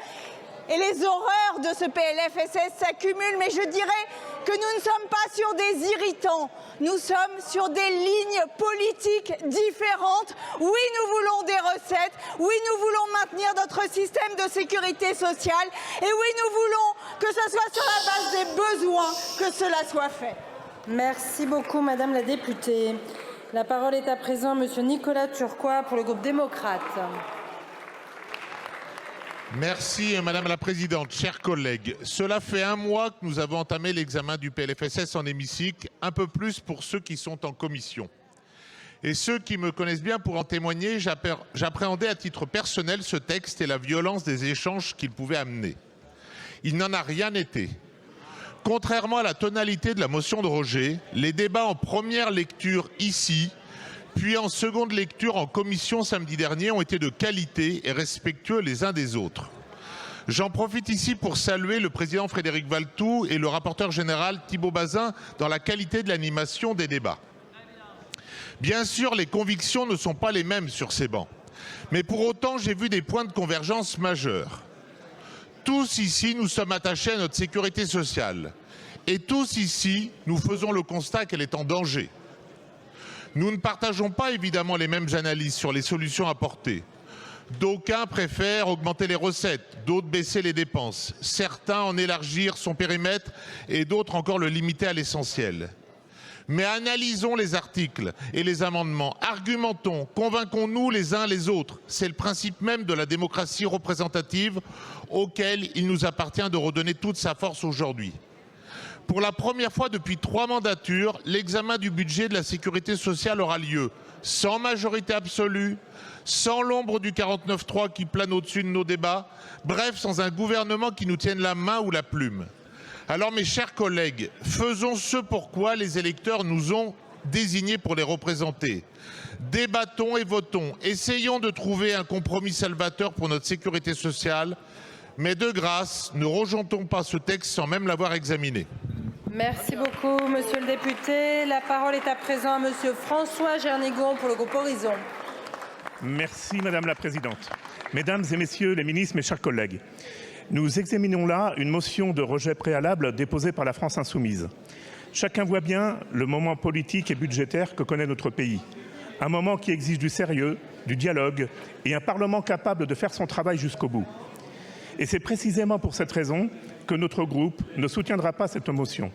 et les horreurs de ce PLFSS s'accumulent, mais je dirais que nous ne sommes pas sur des irritants, nous sommes sur des lignes politiques différentes. Oui, nous voulons des recettes, oui, nous voulons maintenir notre système de sécurité sociale, et oui, nous voulons que ce soit sur la base des besoins que cela soit fait. Merci beaucoup Madame la députée. La parole est à présent Monsieur Nicolas Turquois pour le groupe démocrate. Merci Madame la Présidente, chers collègues. Cela fait un mois que nous avons entamé l'examen du PLFSS en hémicycle, un peu plus pour ceux qui sont en commission. Et ceux qui me connaissent bien pour en témoigner, j'appréhendais à titre personnel ce texte et la violence des échanges qu'il pouvait amener. Il n'en a rien été. Contrairement à la tonalité de la motion de rejet, les débats en première lecture ici, puis en seconde lecture en commission samedi dernier ont été de qualité et respectueux les uns des autres. J'en profite ici pour saluer le président Frédéric Valletoux et le rapporteur général Thibault Bazin dans la qualité de l'animation des débats. Bien sûr, les convictions ne sont pas les mêmes sur ces bancs, mais pour autant, j'ai vu des points de convergence majeurs. Tous ici, nous sommes attachés à notre sécurité sociale. Et tous ici, nous faisons le constat qu'elle est en danger. Nous ne partageons pas évidemment les mêmes analyses sur les solutions apportées. D'aucuns préfèrent augmenter les recettes, d'autres baisser les dépenses. Certains en élargir son périmètre et d'autres encore le limiter à l'essentiel. Mais analysons les articles et les amendements, argumentons, convainquons-nous les uns les autres. C'est le principe même de la démocratie représentative auquel il nous appartient de redonner toute sa force aujourd'hui. Pour la première fois depuis 3 mandatures, l'examen du budget de la sécurité sociale aura lieu sans majorité absolue, sans l'ombre du 49.3 qui plane au-dessus de nos débats, bref, sans un gouvernement qui nous tienne la main ou la plume. Alors mes chers collègues, faisons ce pourquoi les électeurs nous ont désignés pour les représenter. Débattons et votons, essayons de trouver un compromis salvateur pour notre sécurité sociale, mais de grâce, ne rejetons pas ce texte sans même l'avoir examiné. Merci beaucoup, monsieur le député. La parole est à présent à monsieur François Gernigon pour le groupe Horizon. Merci Madame la Présidente. Mesdames et Messieurs les ministres, mes chers collègues, nous examinons là une motion de rejet préalable déposée par la France insoumise. Chacun voit bien le moment politique et budgétaire que connaît notre pays. Un moment qui exige du sérieux, du dialogue et un Parlement capable de faire son travail jusqu'au bout. Et c'est précisément pour cette raison que notre groupe ne soutiendra pas cette motion.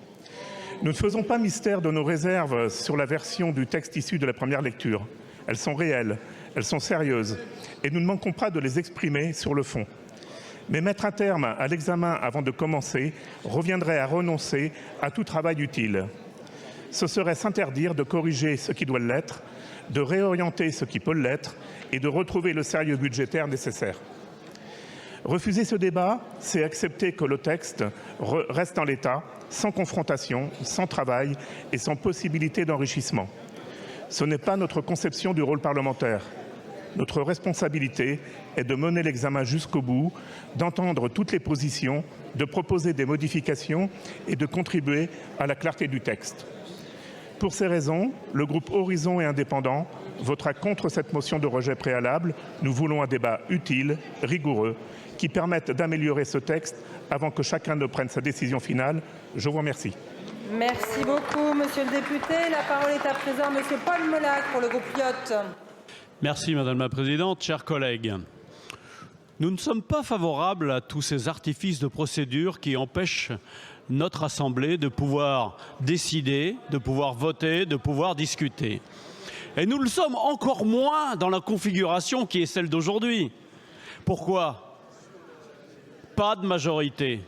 Nous ne faisons pas mystère de nos réserves sur la version du texte issu de la première lecture. Elles sont réelles, elles sont sérieuses et nous ne manquons pas de les exprimer sur le fond. Mais mettre un terme à l'examen avant de commencer reviendrait à renoncer à tout travail utile. Ce serait s'interdire de corriger ce qui doit l'être, de réorienter ce qui peut l'être et de retrouver le sérieux budgétaire nécessaire. Refuser ce débat, c'est accepter que le texte reste en l'état, sans confrontation, sans travail et sans possibilité d'enrichissement. Ce n'est pas notre conception du rôle parlementaire. Notre responsabilité est de mener l'examen jusqu'au bout, d'entendre toutes les positions, de proposer des modifications et de contribuer à la clarté du texte. Pour ces raisons, le groupe Horizon et Indépendants votera contre cette motion de rejet préalable. Nous voulons un débat utile, rigoureux, qui permette d'améliorer ce texte avant que chacun ne prenne sa décision finale. Je vous remercie. Merci beaucoup, monsieur le député. La parole est à présent à monsieur Paul Molac pour le groupe Yacht. Merci Madame la Présidente, chers collègues. Nous ne sommes pas favorables à tous ces artifices de procédure qui empêchent notre Assemblée de pouvoir décider, de pouvoir voter, de pouvoir discuter. Et nous le sommes encore moins dans la configuration qui est celle d'aujourd'hui. Pourquoi ? Pas de majorité.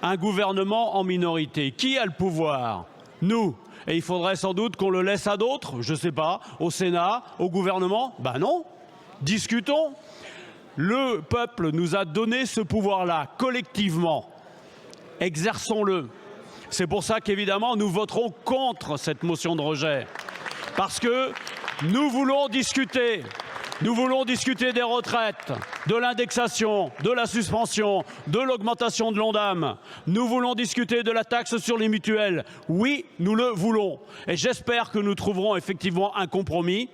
Un gouvernement en minorité. Qui a le pouvoir ? Nous. Et il faudrait sans doute qu'on le laisse à d'autres, je ne sais pas, au Sénat, au gouvernement. Ben non. Discutons. Le peuple nous a donné ce pouvoir-là, collectivement. Exerçons-le. C'est pour ça qu'évidemment, nous voterons contre cette motion de rejet. Parce que nous voulons discuter. Nous voulons discuter des retraites, de l'indexation, de la suspension, de l'augmentation de l'Ondam. Nous voulons discuter de la taxe sur les mutuelles. Oui, nous le voulons. Et j'espère que nous trouverons effectivement un compromis.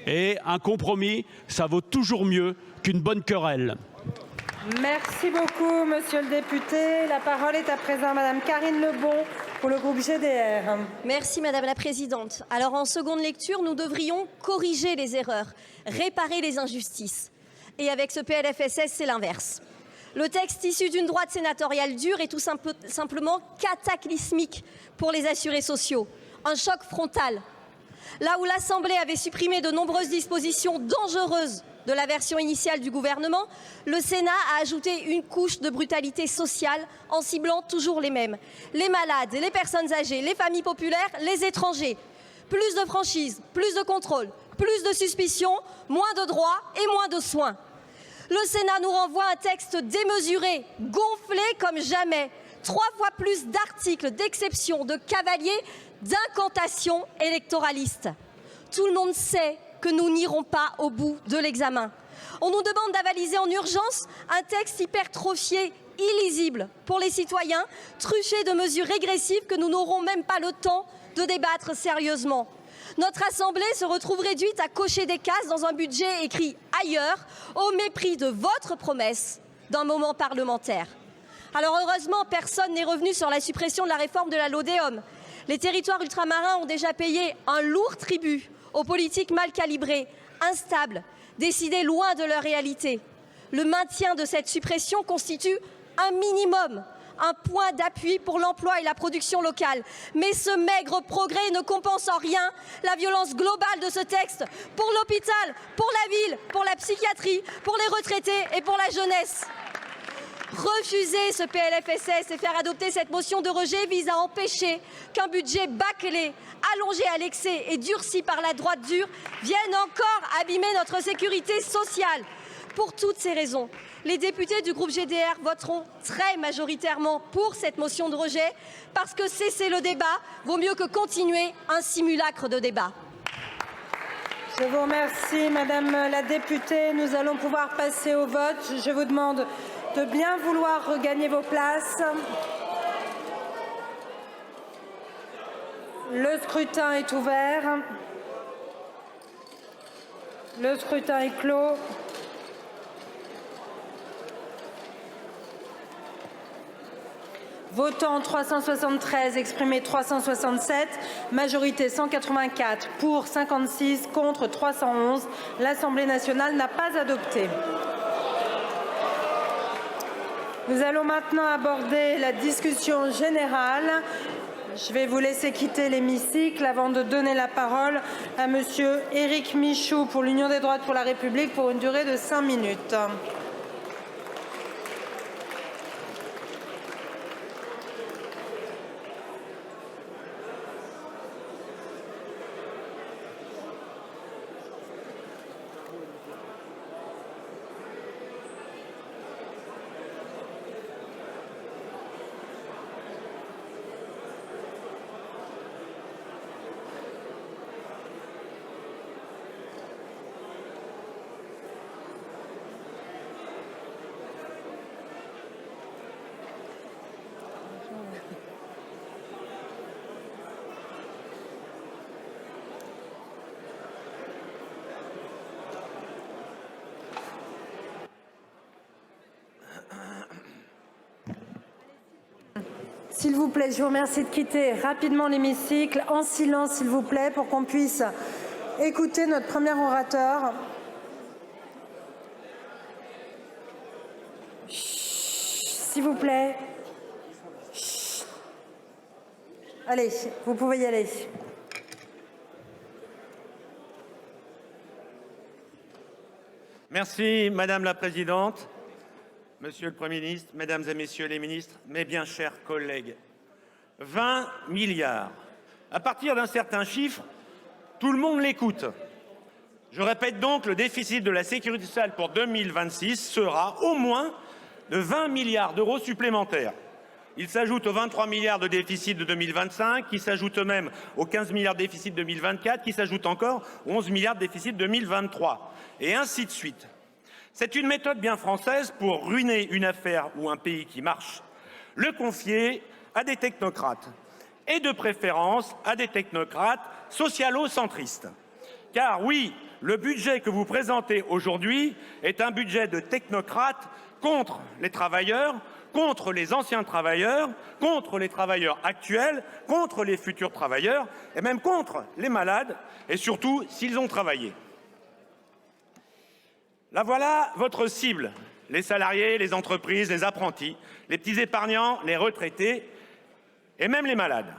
Et un compromis, ça vaut toujours mieux qu'une bonne querelle. Merci beaucoup, monsieur le député. La parole est à présent à madame Karine Lebon pour le groupe GDR. Merci madame la présidente. Alors en seconde lecture, nous devrions corriger les erreurs, réparer les injustices. Et avec ce PLFSS, c'est l'inverse. Le texte issu d'une droite sénatoriale dure est tout simplement cataclysmique pour les assurés sociaux. Un choc frontal. Là où l'Assemblée avait supprimé de nombreuses dispositions dangereuses de la version initiale du gouvernement, le Sénat a ajouté une couche de brutalité sociale en ciblant toujours les mêmes. Les malades, les personnes âgées, les familles populaires, les étrangers. Plus de franchise, plus de contrôle, plus de suspicion, moins de droits et moins de soins. Le Sénat nous renvoie un texte démesuré, gonflé comme jamais, 3 fois plus d'articles, d'exceptions, de cavaliers, d'incantations électoralistes. Tout le monde sait que nous n'irons pas au bout de l'examen. On nous demande d'avaliser en urgence un texte hypertrophié, illisible pour les citoyens, truffé de mesures régressives que nous n'aurons même pas le temps de débattre sérieusement. Notre Assemblée se retrouve réduite à cocher des cases dans un budget écrit ailleurs, au mépris de votre promesse d'un moment parlementaire. Alors heureusement, personne n'est revenu sur la suppression de la réforme de la LODEOM. Les territoires ultramarins ont déjà payé un lourd tribut aux politiques mal calibrées, instables, décidées loin de leur réalité. Le maintien de cette suppression constitue un minimum, un point d'appui pour l'emploi et la production locale. Mais ce maigre progrès ne compense en rien la violence globale de ce texte pour l'hôpital, pour la ville, pour la psychiatrie, pour les retraités et pour la jeunesse. Refuser ce PLFSS et faire adopter cette motion de rejet vise à empêcher qu'un budget bâclé, allongé à l'excès et durci par la droite dure vienne encore abîmer notre sécurité sociale. Pour toutes ces raisons, les députés du groupe GDR voteront très majoritairement pour cette motion de rejet parce que cesser le débat vaut mieux que continuer un simulacre de débat. Je vous remercie, Madame la députée. Nous allons pouvoir passer au vote. Je vous demande de bien vouloir regagner vos places. Le scrutin est ouvert. Le scrutin est clos. Votants 373, exprimés 367, majorité 184, pour 56, contre 311. L'Assemblée nationale n'a pas adopté. Nous allons maintenant aborder la discussion générale. Je vais vous laisser quitter l'hémicycle avant de donner la parole à Monsieur Éric Michaud pour l'Union des droites pour la République pour une durée de 5 minutes. S'il vous plaît, je vous remercie de quitter rapidement l'hémicycle, en silence s'il vous plaît, pour qu'on puisse écouter notre premier orateur. S'il vous plaît. Allez, vous pouvez y aller. Merci, Madame la Présidente. Monsieur le Premier ministre, Mesdames et Messieurs les ministres, mes bien chers collègues, 20 milliards. À partir d'un certain chiffre, tout le monde l'écoute. Je répète donc, le déficit de la sécurité sociale pour 2026 sera au moins de 20 milliards d'euros supplémentaires. Il s'ajoute aux 23 milliards de déficit de 2025, qui s'ajoute même aux 15 milliards de déficit de 2024, qui s'ajoute encore aux 11 milliards de déficit de 2023, et ainsi de suite. C'est une méthode bien française pour ruiner une affaire ou un pays qui marche, le confier à des technocrates, et de préférence à des technocrates socialo-centristes. Car oui, le budget que vous présentez aujourd'hui est un budget de technocrates contre les travailleurs, contre les anciens travailleurs, contre les travailleurs actuels, contre les futurs travailleurs, et même contre les malades, et surtout s'ils ont travaillé. Là voilà votre cible, les salariés, les entreprises, les apprentis, les petits épargnants, les retraités et même les malades.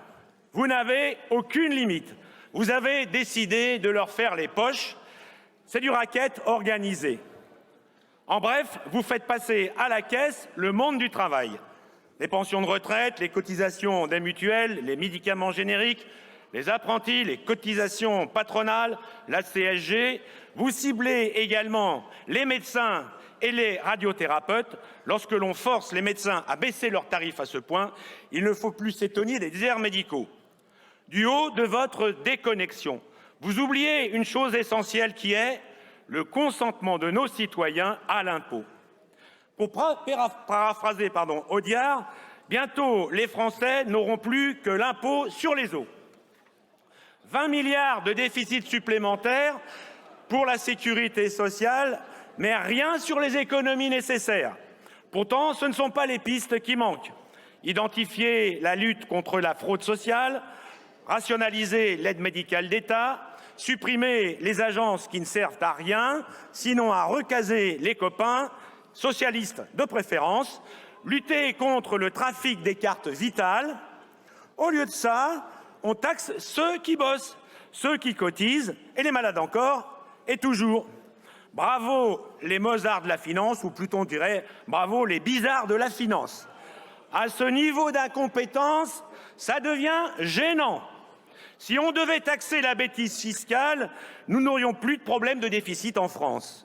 Vous n'avez aucune limite. Vous avez décidé de leur faire les poches. C'est du racket organisé. En bref, vous faites passer à la caisse le monde du travail. Les pensions de retraite, les cotisations des mutuelles, les médicaments génériques, les apprentis, les cotisations patronales, la CSG. Vous ciblez également les médecins et les radiothérapeutes. Lorsque l'on force les médecins à baisser leurs tarifs à ce point, il ne faut plus s'étonner des déserts médicaux. Du haut de votre déconnexion, vous oubliez une chose essentielle qui est le consentement de nos citoyens à l'impôt. Pour paraphraser Audiard, bientôt les Français n'auront plus que l'impôt sur les eaux. 20 milliards de déficit supplémentaires pour la sécurité sociale, mais rien sur les économies nécessaires. Pourtant, ce ne sont pas les pistes qui manquent. Identifier la lutte contre la fraude sociale, rationaliser l'aide médicale d'État, supprimer les agences qui ne servent à rien, sinon à recaser les copains, socialistes de préférence, lutter contre le trafic des cartes vitales. Au lieu de ça, on taxe ceux qui bossent, ceux qui cotisent, et les malades encore, et toujours. Bravo les Mozart de la finance, ou plutôt on dirait bravo les bizarres de la finance. À ce niveau d'incompétence, ça devient gênant. Si on devait taxer la bêtise fiscale, nous n'aurions plus de problème de déficit en France.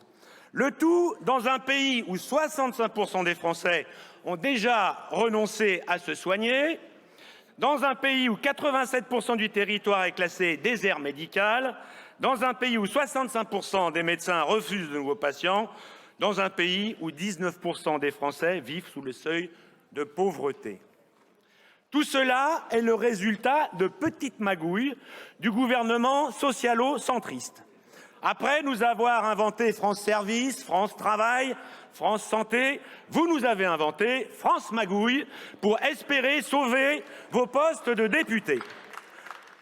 Le tout dans un pays où 65% des Français ont déjà renoncé à se soigner, dans un pays où 87% du territoire est classé désert médical, dans un pays où 65% des médecins refusent de nouveaux patients, dans un pays où 19% des Français vivent sous le seuil de pauvreté. Tout cela est le résultat de petites magouilles du gouvernement socialo-centriste. Après nous avoir inventé France Service, France Travail, France Santé, vous nous avez inventé France Magouille pour espérer sauver vos postes de députés.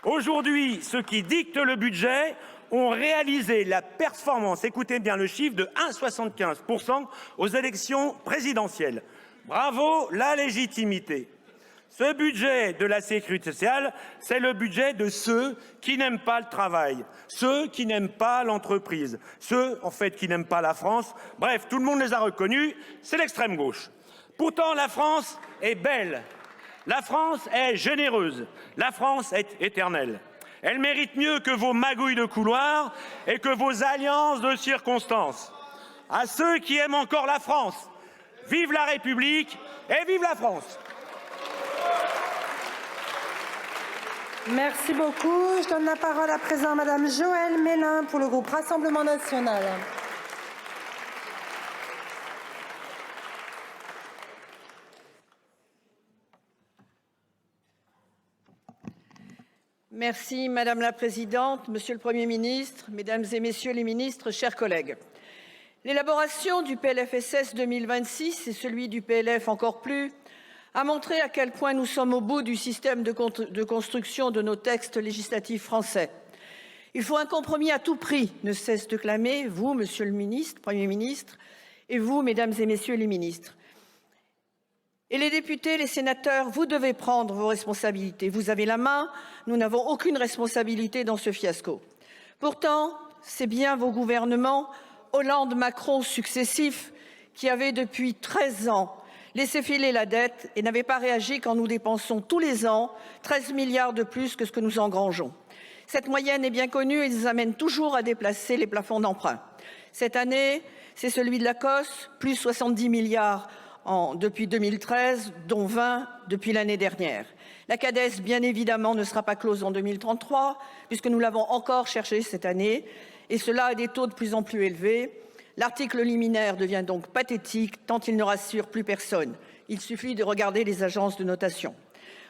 Aujourd'hui, ceux qui dictent le budget ont réalisé la performance, écoutez bien le chiffre, de 1,75% aux élections présidentielles. Bravo la légitimité. Ce budget de la sécurité sociale, c'est le budget de ceux qui n'aiment pas le travail, ceux qui n'aiment pas l'entreprise, ceux, en fait, qui n'aiment pas la France. Bref, tout le monde les a reconnus, c'est l'extrême gauche. Pourtant, la France est belle, la France est généreuse, la France est éternelle. Elle mérite mieux que vos magouilles de couloir et que vos alliances de circonstances. À ceux qui aiment encore la France, vive la République et vive la France! Merci beaucoup. Je donne la parole à présent à Madame Joëlle Mélin pour le groupe Rassemblement national. Merci Madame la Présidente, Monsieur le Premier ministre, Mesdames et Messieurs les ministres, chers collègues. L'élaboration du PLFSS 2026 et celui du PLF encore plus a montré à quel point nous sommes au bout du système de construction de nos textes législatifs français. Il faut un compromis à tout prix, ne cesse de clamer, vous, Monsieur le ministre, Premier ministre, et vous, Mesdames et Messieurs les ministres. Et les députés, les sénateurs, vous devez prendre vos responsabilités. Vous avez la main, nous n'avons aucune responsabilité dans ce fiasco. Pourtant, c'est bien vos gouvernements, Hollande, Macron successifs, qui avaient depuis 13 ans laissé filer la dette et n'avaient pas réagi quand nous dépensons tous les ans 13 milliards de plus que ce que nous engrangeons. Cette moyenne est bien connue et nous amène toujours à déplacer les plafonds d'emprunt. Cette année, c'est celui de l'ACOSS, plus 70 milliards depuis 2013, dont 20 depuis l'année dernière. La CADES, bien évidemment, ne sera pas close en 2033, puisque nous l'avons encore cherché cette année, et cela à des taux de plus en plus élevés. L'article liminaire devient donc pathétique, tant il ne rassure plus personne. Il suffit de regarder les agences de notation.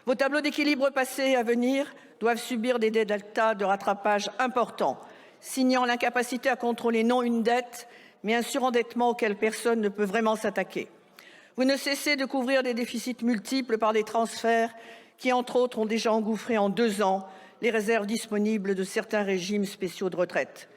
Vos tableaux d'équilibre passés et à venir doivent subir des deltas de rattrapage importants, signant l'incapacité à contrôler non une dette, mais un surendettement auquel personne ne peut vraiment s'attaquer. Vous ne cessez de couvrir des déficits multiples par des transferts qui, entre autres, ont déjà engouffré en 2 ans les réserves disponibles de certains régimes spéciaux de retraite.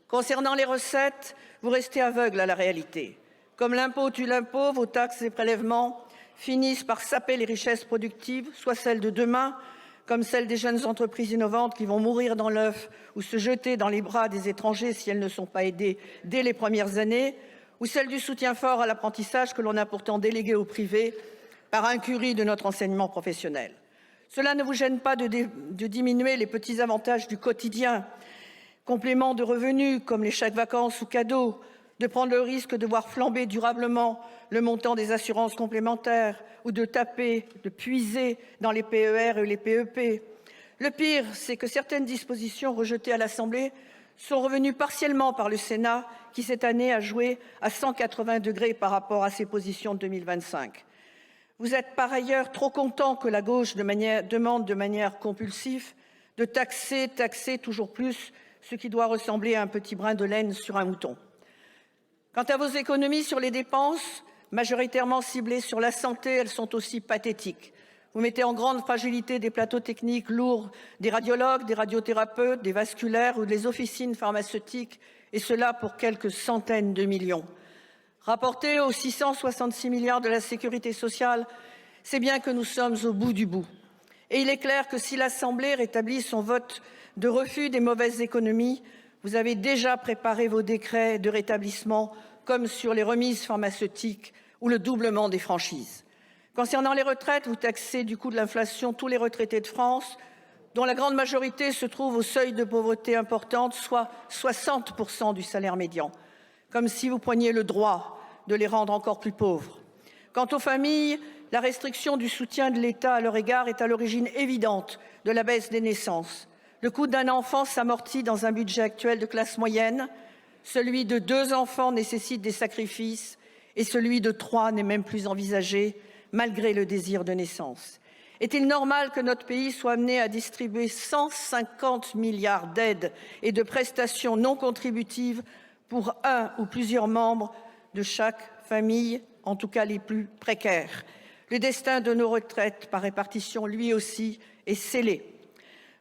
Concernant les recettes, vous restez aveugle à la réalité. Comme l'impôt tue l'impôt, vos taxes et prélèvements finissent par saper les richesses productives, soit celles de demain, comme celles des jeunes entreprises innovantes qui vont mourir dans l'œuf ou se jeter dans les bras des étrangers si elles ne sont pas aidées dès les premières années, ou celle du soutien fort à l'apprentissage que l'on a pourtant délégué au privé par incurie de notre enseignement professionnel. Cela ne vous gêne pas de diminuer les petits avantages du quotidien, compléments de revenus comme les chèques vacances ou cadeaux, de prendre le risque de voir flamber durablement le montant des assurances complémentaires ou de puiser dans les PER et les PEP. Le pire, c'est que certaines dispositions rejetées à l'Assemblée sont revenues partiellement par le Sénat, qui cette année a joué à 180 degrés par rapport à ses positions de 2025. Vous êtes par ailleurs trop content que la gauche demande de manière compulsive de taxer toujours plus, ce qui doit ressembler à un petit brin de laine sur un mouton. Quant à vos économies sur les dépenses, majoritairement ciblées sur la santé, elles sont aussi pathétiques. Vous mettez en grande fragilité des plateaux techniques lourds, des radiologues, des radiothérapeutes, des vasculaires ou des officines pharmaceutiques, et cela pour quelques centaines de millions. Rapporté aux 666 milliards de la sécurité sociale, c'est bien que nous sommes au bout du bout. Et il est clair que si l'Assemblée rétablit son vote de refus des mauvaises économies, vous avez déjà préparé vos décrets de rétablissement, comme sur les remises pharmaceutiques ou le doublement des franchises. Concernant les retraites, vous taxez du coût de l'inflation tous les retraités de France, dont la grande majorité se trouve au seuil de pauvreté importante, soit 60% du salaire médian, comme si vous preniez le droit de les rendre encore plus pauvres. Quant aux familles, la restriction du soutien de l'État à leur égard est à l'origine évidente de la baisse des naissances. Le coût d'un enfant s'amortit dans un budget actuel de classe moyenne. Celui de 2 enfants nécessite des sacrifices et celui de 3 n'est même plus envisagé, malgré le désir de naissance. Est-il normal que notre pays soit amené à distribuer 150 milliards d'aides et de prestations non contributives pour un ou plusieurs membres de chaque famille, en tout cas les plus précaires? Le destin de nos retraites par répartition, lui aussi, est scellé.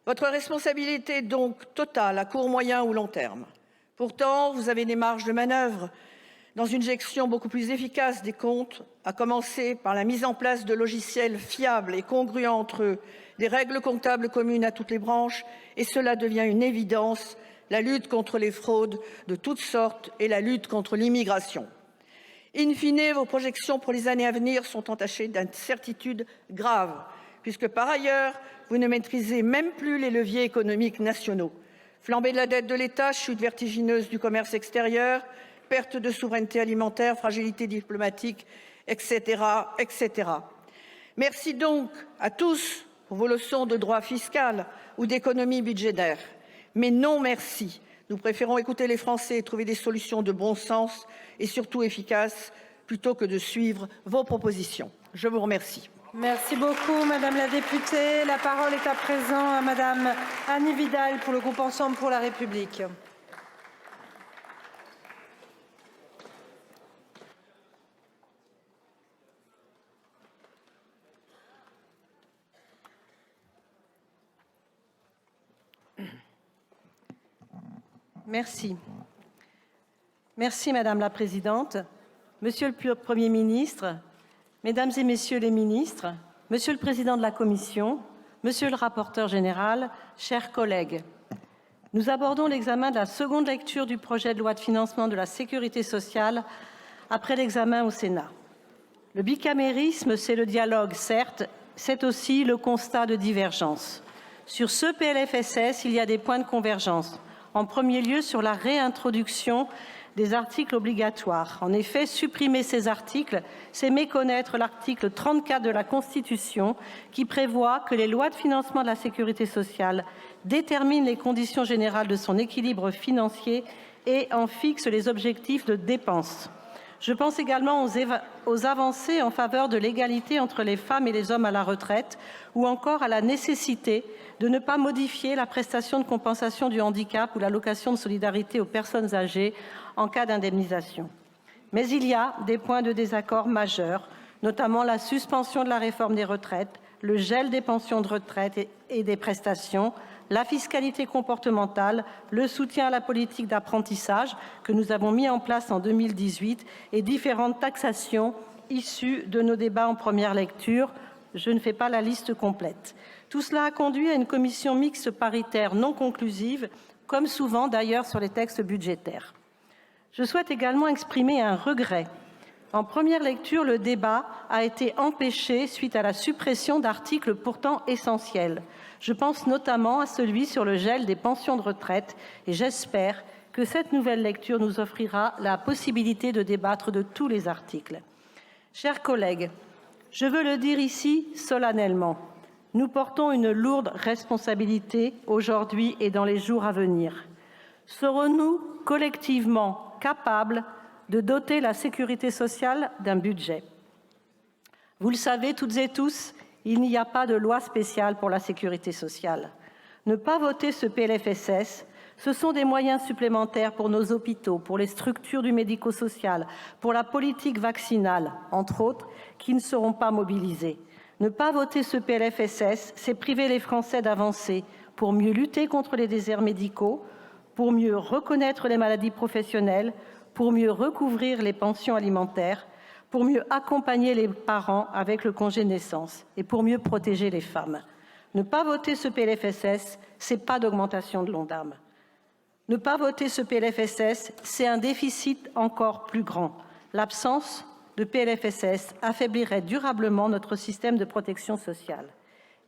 Votre responsabilité est donc totale à court, moyen ou long terme. Pourtant, vous avez des marges de manœuvre dans une gestion beaucoup plus efficace des comptes, à commencer par la mise en place de logiciels fiables et congruents entre eux, des règles comptables communes à toutes les branches, et cela devient une évidence, la lutte contre les fraudes de toutes sortes et la lutte contre l'immigration. In fine, vos projections pour les années à venir sont entachées d'incertitudes graves, puisque par ailleurs, vous ne maîtrisez même plus les leviers économiques nationaux. Flambée de la dette de l'État, chute vertigineuse du commerce extérieur, perte de souveraineté alimentaire, fragilité diplomatique, etc., etc. Merci donc à tous pour vos leçons de droit fiscal ou d'économie budgétaire. Mais non merci. Nous préférons écouter les Français et trouver des solutions de bon sens et surtout efficaces plutôt que de suivre vos propositions. Je vous remercie. Merci beaucoup, Madame la députée. La parole est à présent à Madame Annie Vidal pour le groupe Ensemble pour la République. Merci. Merci, Madame la Présidente. Monsieur le Premier ministre, Mesdames et Messieurs les ministres, Monsieur le Président de la Commission, Monsieur le rapporteur général, chers collègues, nous abordons l'examen de la seconde lecture du projet de loi de financement de la Sécurité sociale après l'examen au Sénat. Le bicamérisme, c'est le dialogue, certes, c'est aussi le constat de divergence. Sur ce PLFSS, il y a des points de convergence. En premier lieu, sur la réintroduction des articles obligatoires. En effet, supprimer ces articles, c'est méconnaître l'article 34 de la Constitution qui prévoit que les lois de financement de la sécurité sociale déterminent les conditions générales de son équilibre financier et en fixent les objectifs de dépenses. Je pense également aux avancées en faveur de l'égalité entre les femmes et les hommes à la retraite ou encore à la nécessité de ne pas modifier la prestation de compensation du handicap ou l'allocation de solidarité aux personnes âgées en cas d'indemnisation. Mais il y a des points de désaccord majeurs, notamment la suspension de la réforme des retraites, le gel des pensions de retraite et des prestations, la fiscalité comportementale, le soutien à la politique d'apprentissage que nous avons mis en place en 2018 et différentes taxations issues de nos débats en première lecture. Je ne fais pas la liste complète. Tout cela a conduit à une commission mixte paritaire non conclusive, comme souvent d'ailleurs sur les textes budgétaires. Je souhaite également exprimer un regret En première lecture, le débat a été empêché suite à la suppression d'articles pourtant essentiels. Je pense notamment à celui sur le gel des pensions de retraite et j'espère que cette nouvelle lecture nous offrira la possibilité de débattre de tous les articles. Chers collègues, je veux le dire ici solennellement, nous portons une lourde responsabilité aujourd'hui et dans les jours à venir. Serons-nous collectivement capables de doter la sécurité sociale d'un budget? Vous le savez toutes et tous, il n'y a pas de loi spéciale pour la sécurité sociale. Ne pas voter ce PLFSS, ce sont des moyens supplémentaires pour nos hôpitaux, pour les structures du médico-social, pour la politique vaccinale, entre autres, qui ne seront pas mobilisés. Ne pas voter ce PLFSS, c'est priver les Français d'avancées pour mieux lutter contre les déserts médicaux, pour mieux reconnaître les maladies professionnelles, pour mieux recouvrir les pensions alimentaires, pour mieux accompagner les parents avec le congé de naissance et pour mieux protéger les femmes. Ne pas voter ce PLFSS, ce n'est pas d'augmentation de l'ONDAM. Ne pas voter ce PLFSS, c'est un déficit encore plus grand. L'absence de PLFSS affaiblirait durablement notre système de protection sociale.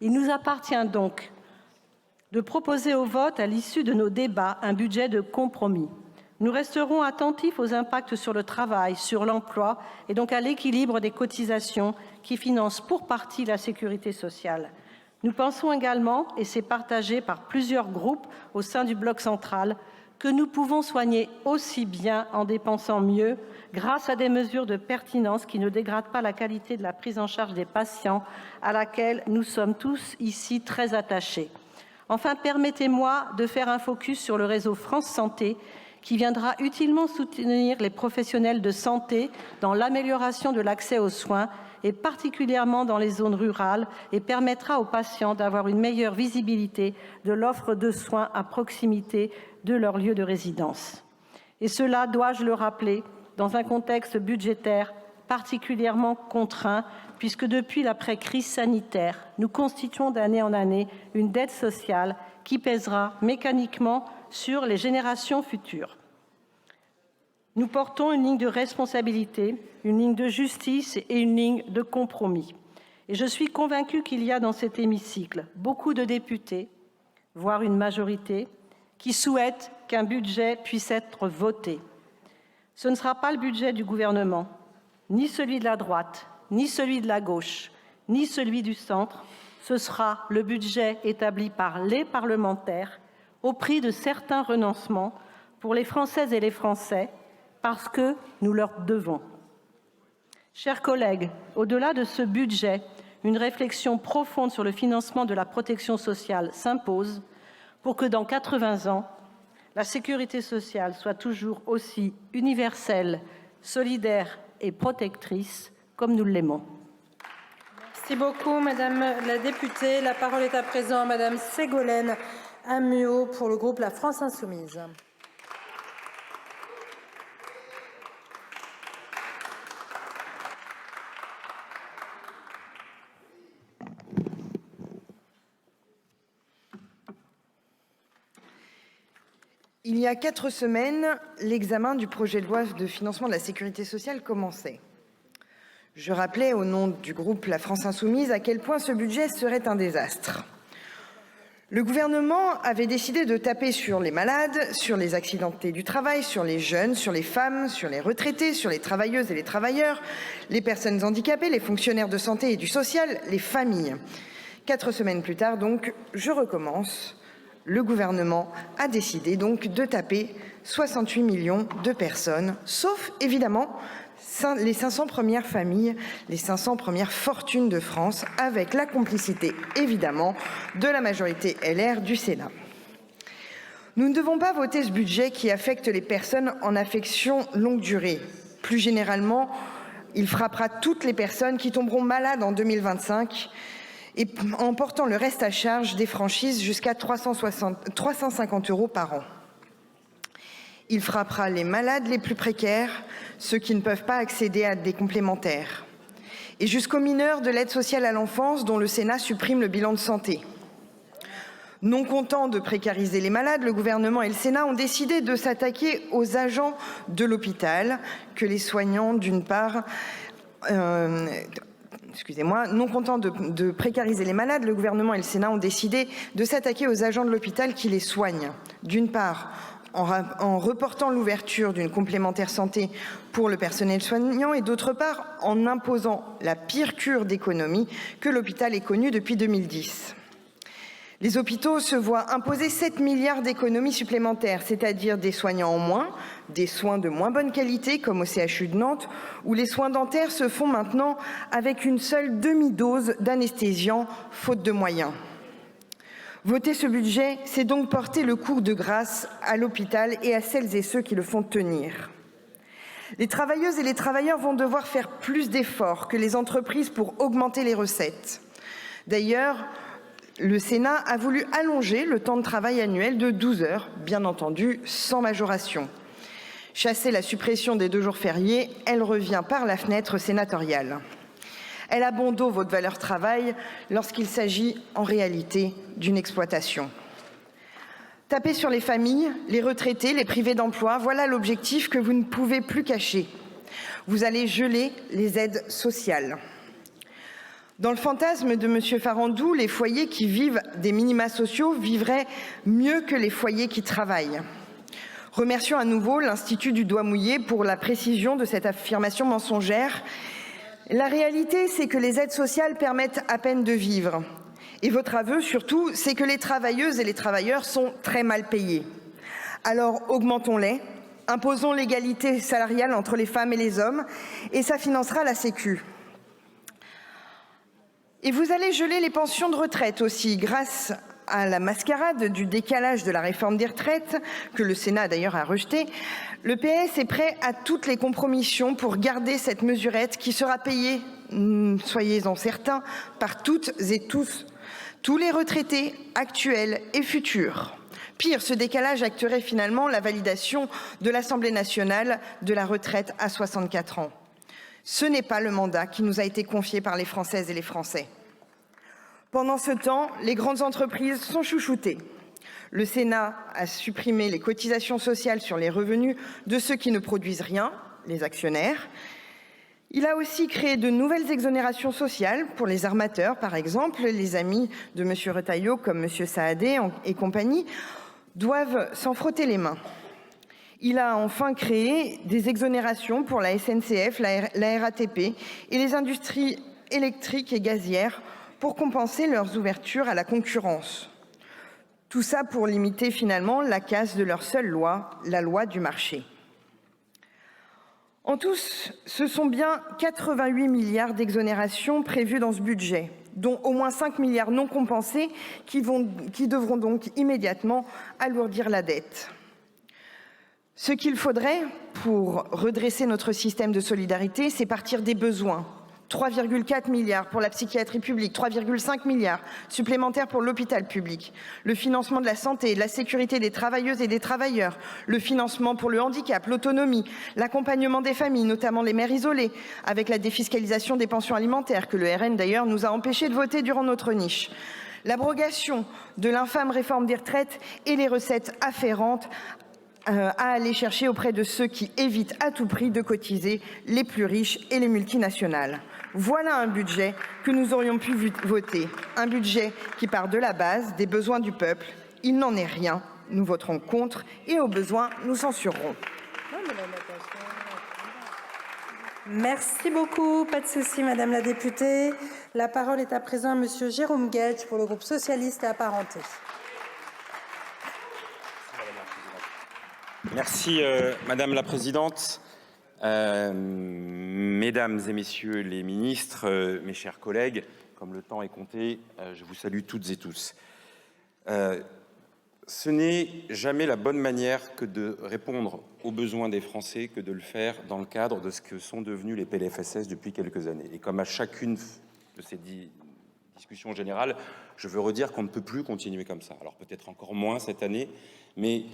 Il nous appartient donc de proposer au vote, à l'issue de nos débats, un budget de compromis. Nous resterons attentifs aux impacts sur le travail, sur l'emploi et donc à l'équilibre des cotisations qui financent pour partie la sécurité sociale. Nous pensons également, et c'est partagé par plusieurs groupes au sein du bloc central, que nous pouvons soigner aussi bien en dépensant mieux grâce à des mesures de pertinence qui ne dégradent pas la qualité de la prise en charge des patients à laquelle nous sommes tous ici très attachés. Enfin, permettez-moi de faire un focus sur le réseau France Santé qui viendra utilement soutenir les professionnels de santé dans l'amélioration de l'accès aux soins et particulièrement dans les zones rurales et permettra aux patients d'avoir une meilleure visibilité de l'offre de soins à proximité de leur lieu de résidence. Et cela, dois-je le rappeler, dans un contexte budgétaire particulièrement contraint, puisque depuis l'après-crise sanitaire, nous constituons d'année en année une dette sociale qui pèsera mécaniquement sur les générations futures. Nous portons une ligne de responsabilité, une ligne de justice et une ligne de compromis. Et je suis convaincue qu'il y a dans cet hémicycle beaucoup de députés, voire une majorité, qui souhaitent qu'un budget puisse être voté. Ce ne sera pas le budget du gouvernement, ni celui de la droite, ni celui de la gauche, ni celui du centre. Ce sera le budget établi par les parlementaires au prix de certains renoncements pour les Françaises et les Français, parce que nous leur devons. Chers collègues, au-delà de ce budget, une réflexion profonde sur le financement de la protection sociale s'impose pour que dans 80 ans, la sécurité sociale soit toujours aussi universelle, solidaire et protectrice comme nous l'aimons. Merci beaucoup, Madame la députée. La parole est à présent à Madame Ségolène Amiot pour le groupe La France Insoumise. Il y a 4 semaines, l'examen du projet de loi de financement de la sécurité sociale commençait. Je rappelais au nom du groupe La France Insoumise à quel point ce budget serait un désastre. Le gouvernement avait décidé de taper sur les malades, sur les accidentés du travail, sur les jeunes, sur les femmes, sur les retraités, sur les travailleuses et les travailleurs, les personnes handicapées, les fonctionnaires de santé et du social, les familles. 4 semaines plus tard, donc, je recommence. Le gouvernement a décidé donc de taper 68 millions de personnes, sauf évidemment les 500 premières familles, les 500 premières fortunes de France, avec la complicité évidemment de la majorité LR du Sénat. Nous ne devons pas voter ce budget qui affecte les personnes en affection longue durée. Plus généralement, il frappera toutes les personnes qui tomberont malades en 2025 et en portant le reste à charge des franchises jusqu'à 350 € par an. Il frappera les malades les plus précaires, ceux qui ne peuvent pas accéder à des complémentaires, et jusqu'aux mineurs de l'aide sociale à l'enfance dont le Sénat supprime le bilan de santé. Non content de précariser les malades, le gouvernement et le Sénat ont décidé de s'attaquer aux agents de l'hôpital que les soignants, d'une part. Non content de précariser les malades, le gouvernement et le Sénat ont décidé de s'attaquer aux agents de l'hôpital qui les soignent. D'une part, en reportant l'ouverture d'une complémentaire santé pour le personnel soignant et d'autre part, en imposant la pire cure d'économie que l'hôpital ait connue depuis 2010. Les hôpitaux se voient imposer 7 milliards d'économies supplémentaires, c'est-à-dire des soignants en moins, des soins de moins bonne qualité comme au CHU de Nantes, où les soins dentaires se font maintenant avec une seule demi-dose d'anesthésiant, faute de moyens. Voter ce budget, c'est donc porter le coup de grâce à l'hôpital et à celles et ceux qui le font tenir. Les travailleuses et les travailleurs vont devoir faire plus d'efforts que les entreprises pour augmenter les recettes. D'ailleurs, le Sénat a voulu allonger le temps de travail annuel de 12 heures, bien entendu sans majoration. Chasser la suppression des 2 jours fériés, elle revient par la fenêtre sénatoriale. Elle a bon dos votre valeur travail lorsqu'il s'agit en réalité d'une exploitation. Taper sur les familles, les retraités, les privés d'emploi, voilà l'objectif que vous ne pouvez plus cacher. Vous allez geler les aides sociales. Dans le fantasme de M. Farandou, les foyers qui vivent des minima sociaux vivraient mieux que les foyers qui travaillent. Remercions à nouveau l'Institut du doigt mouillé pour la précision de cette affirmation mensongère. La réalité, c'est que les aides sociales permettent à peine de vivre. Et votre aveu, surtout, c'est que les travailleuses et les travailleurs sont très mal payés. Alors augmentons-les, imposons l'égalité salariale entre les femmes et les hommes, et ça financera la Sécu. Et vous allez geler les pensions de retraite aussi, grâce à la mascarade du décalage de la réforme des retraites, que le Sénat d'ailleurs a rejeté. Le PS est prêt à toutes les compromissions pour garder cette mesurette qui sera payée, soyez-en certains, par toutes et tous les retraités actuels et futurs. Pire, ce décalage acterait finalement la validation de l'Assemblée nationale de la retraite à 64 ans. Ce n'est pas le mandat qui nous a été confié par les Françaises et les Français. Pendant ce temps, les grandes entreprises sont chouchoutées. Le Sénat a supprimé les cotisations sociales sur les revenus de ceux qui ne produisent rien, les actionnaires. Il a aussi créé de nouvelles exonérations sociales pour les armateurs, par exemple. Les amis de M. Retailleau, comme M. Saadé et compagnie, doivent s'en frotter les mains. Il a enfin créé des exonérations pour la SNCF, la RATP et les industries électriques et gazières pour compenser leurs ouvertures à la concurrence. Tout ça pour limiter finalement la casse de leur seule loi, la loi du marché. En tout, ce sont bien 88 milliards d'exonérations prévues dans ce budget, dont au moins 5 milliards non compensés qui devront donc immédiatement alourdir la dette. Ce qu'il faudrait pour redresser notre système de solidarité, c'est partir des besoins. 3,4 milliards pour la psychiatrie publique, 3,5 milliards supplémentaires pour l'hôpital public, le financement de la santé, de la sécurité des travailleuses et des travailleurs, le financement pour le handicap, l'autonomie, l'accompagnement des familles, notamment les mères isolées, avec la défiscalisation des pensions alimentaires que le RN d'ailleurs nous a empêchés de voter durant notre niche, l'abrogation de l'infâme réforme des retraites et les recettes afférentes à aller chercher auprès de ceux qui évitent à tout prix de cotiser, les plus riches et les multinationales. Voilà un budget que nous aurions pu voter, un budget qui part de la base, des besoins du peuple. Il n'en est rien, nous voterons contre et au besoin, nous censurerons. Merci beaucoup, pas de souci, Madame la députée. La parole est à présent à Monsieur Jérôme Guedj pour le groupe socialiste et apparenté. Merci Madame la Présidente, Mesdames et Messieurs les ministres, mes chers collègues, comme le temps est compté, je vous salue toutes et tous. Ce n'est jamais la bonne manière que de répondre aux besoins des Français que de le faire dans le cadre de ce que sont devenus les PLFSS depuis quelques années. Et comme à chacune de ces discussions générales, je veux redire qu'on ne peut plus continuer comme ça. Alors peut-être encore moins cette année, mais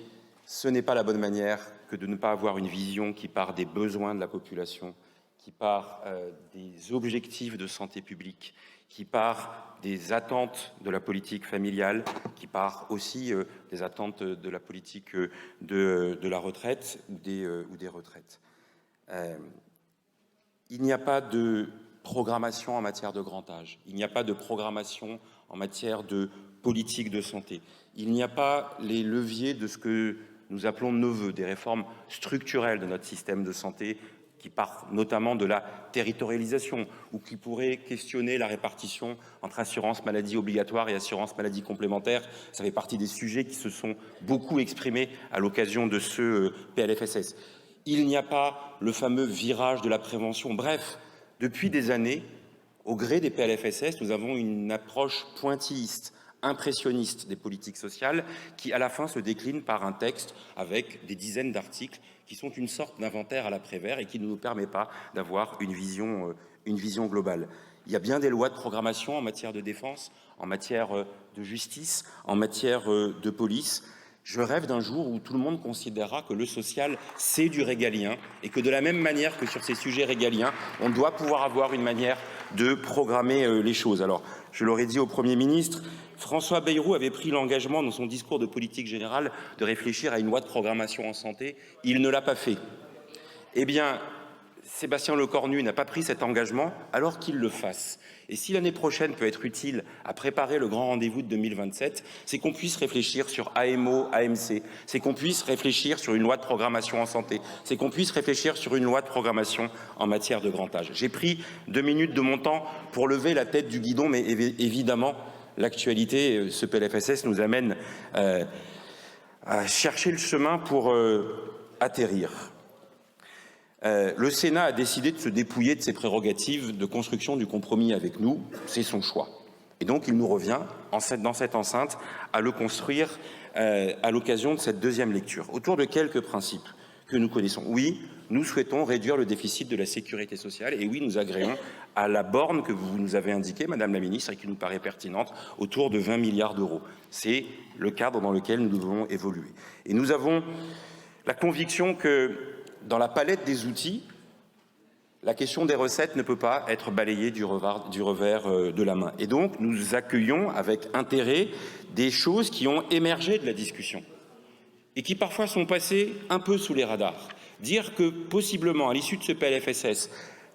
ce n'est pas la bonne manière que de ne pas avoir une vision qui part des besoins de la population qui part des objectifs de santé publique, qui part des attentes de la politique familiale, qui part aussi des attentes de la politique de la retraite ou des retraites. Il n'y a pas de programmation en matière de grand âge. Il n'y a pas de programmation en matière de politique de santé. Il n'y a pas les leviers de ce que nous appelons de nos voeux, des réformes structurelles de notre système de santé qui partent notamment de la territorialisation ou qui pourraient questionner la répartition entre assurance maladie obligatoire et assurance maladie complémentaire. Ça fait partie des sujets qui se sont beaucoup exprimés à l'occasion de ce PLFSS. Il n'y a pas le fameux virage de la prévention. Bref, depuis des années, au gré des PLFSS, nous avons une approche pointilliste, impressionniste des politiques sociales qui, à la fin, se décline par un texte avec des dizaines d'articles qui sont une sorte d'inventaire à l'après-Vert et qui ne nous permet pas d'avoir une vision globale. Il y a bien des lois de programmation en matière de défense, en matière de justice, en matière de police. Je rêve d'un jour où tout le monde considérera que le social, c'est du régalien et que de la même manière que sur ces sujets régaliens, on doit pouvoir avoir une manière de programmer les choses. Alors, je l'aurais dit au Premier ministre, François Bayrou avait pris l'engagement dans son discours de politique générale de réfléchir à une loi de programmation en santé. Il ne l'a pas fait. Eh bien, Sébastien Lecornu n'a pas pris cet engagement, alors qu'il le fasse. Et si l'année prochaine peut être utile à préparer le grand rendez-vous de 2027, c'est qu'on puisse réfléchir sur AMO, AMC, c'est qu'on puisse réfléchir sur une loi de programmation en santé, c'est qu'on puisse réfléchir sur une loi de programmation en matière de grand âge. J'ai pris 2 minutes de mon temps pour lever la tête du guidon, mais évidemment, l'actualité, ce PLFSS nous amène à chercher le chemin pour atterrir. Le Sénat a décidé de se dépouiller de ses prérogatives de construction du compromis avec nous. C'est son choix. Et donc, il nous revient, dans cette enceinte, à le construire à l'occasion de cette deuxième lecture, autour de quelques principes que nous connaissons. Oui, nous souhaitons réduire le déficit de la sécurité sociale. Et oui, nous agréons à la borne que vous nous avez indiquée, Madame la Ministre, et qui nous paraît pertinente, autour de 20 milliards d'euros. C'est le cadre dans lequel nous devons évoluer. Et nous avons la conviction que, dans la palette des outils, la question des recettes ne peut pas être balayée du revers de la main. Et donc, nous accueillons avec intérêt des choses qui ont émergé de la discussion et qui parfois sont passées un peu sous les radars. Dire que, possiblement, à l'issue de ce PLFSS,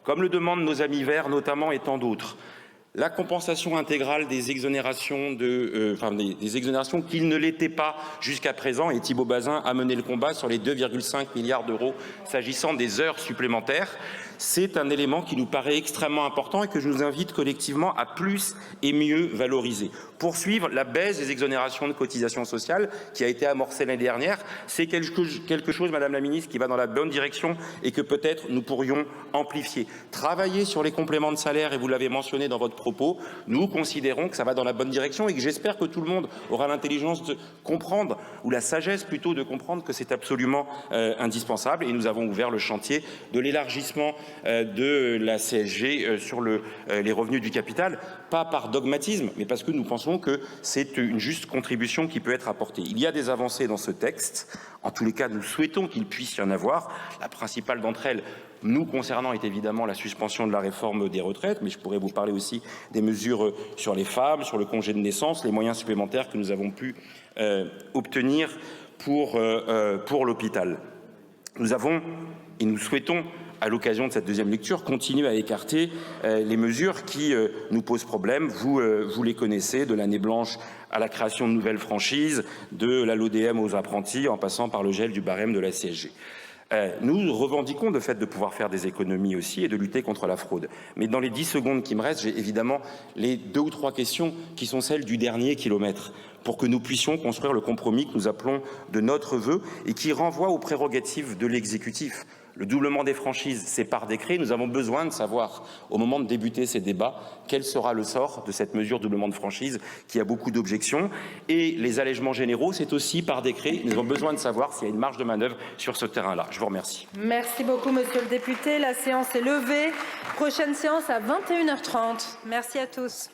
comme le demandent nos amis verts notamment et tant d'autres, la compensation intégrale des exonérations, des exonérations qui ne l'étaient pas jusqu'à présent, et Thibault Bazin a mené le combat sur les 2,5 milliards d'euros s'agissant des heures supplémentaires, c'est un élément qui nous paraît extrêmement important et que je nous invite collectivement à plus et mieux valoriser. Poursuivre la baisse des exonérations de cotisations sociales qui a été amorcée l'année dernière, c'est quelque chose, Madame la Ministre, qui va dans la bonne direction et que peut-être nous pourrions amplifier. Travailler sur les compléments de salaire, et vous l'avez mentionné dans votre propos, nous considérons que ça va dans la bonne direction et que j'espère que tout le monde aura l'intelligence de comprendre, ou la sagesse plutôt de comprendre que c'est absolument indispensable. Et nous avons ouvert le chantier de l'élargissement de la CSG sur les revenus du capital, pas par dogmatisme, mais parce que nous pensons que c'est une juste contribution qui peut être apportée. Il y a des avancées dans ce texte. En tous les cas, nous souhaitons qu'il puisse y en avoir. La principale d'entre elles, nous concernant, est évidemment la suspension de la réforme des retraites, mais je pourrais vous parler aussi des mesures sur les femmes, sur le congé de naissance, les moyens supplémentaires que nous avons pu obtenir pour l'hôpital. Nous avons, et nous souhaitons, à l'occasion de cette deuxième lecture, continuer à écarter les mesures qui nous posent problème. Vous les connaissez, de l'année blanche à la création de nouvelles franchises, de la LODM aux apprentis, en passant par le gel du barème de la CSG. Nous revendiquons le fait de pouvoir faire des économies aussi et de lutter contre la fraude. Mais dans les 10 secondes qui me restent, j'ai évidemment les 2 ou 3 questions qui sont celles du dernier kilomètre, pour que nous puissions construire le compromis que nous appelons de notre vœu et qui renvoie aux prérogatives de l'exécutif. Le doublement des franchises, c'est par décret. Nous avons besoin de savoir, au moment de débuter ces débats, quel sera le sort de cette mesure de doublement de franchise qui a beaucoup d'objections. Et les allègements généraux, c'est aussi par décret. Nous avons besoin de savoir s'il y a une marge de manœuvre sur ce terrain-là. Je vous remercie. Merci beaucoup, monsieur le député. La séance est levée. Prochaine séance à 21h30. Merci à tous.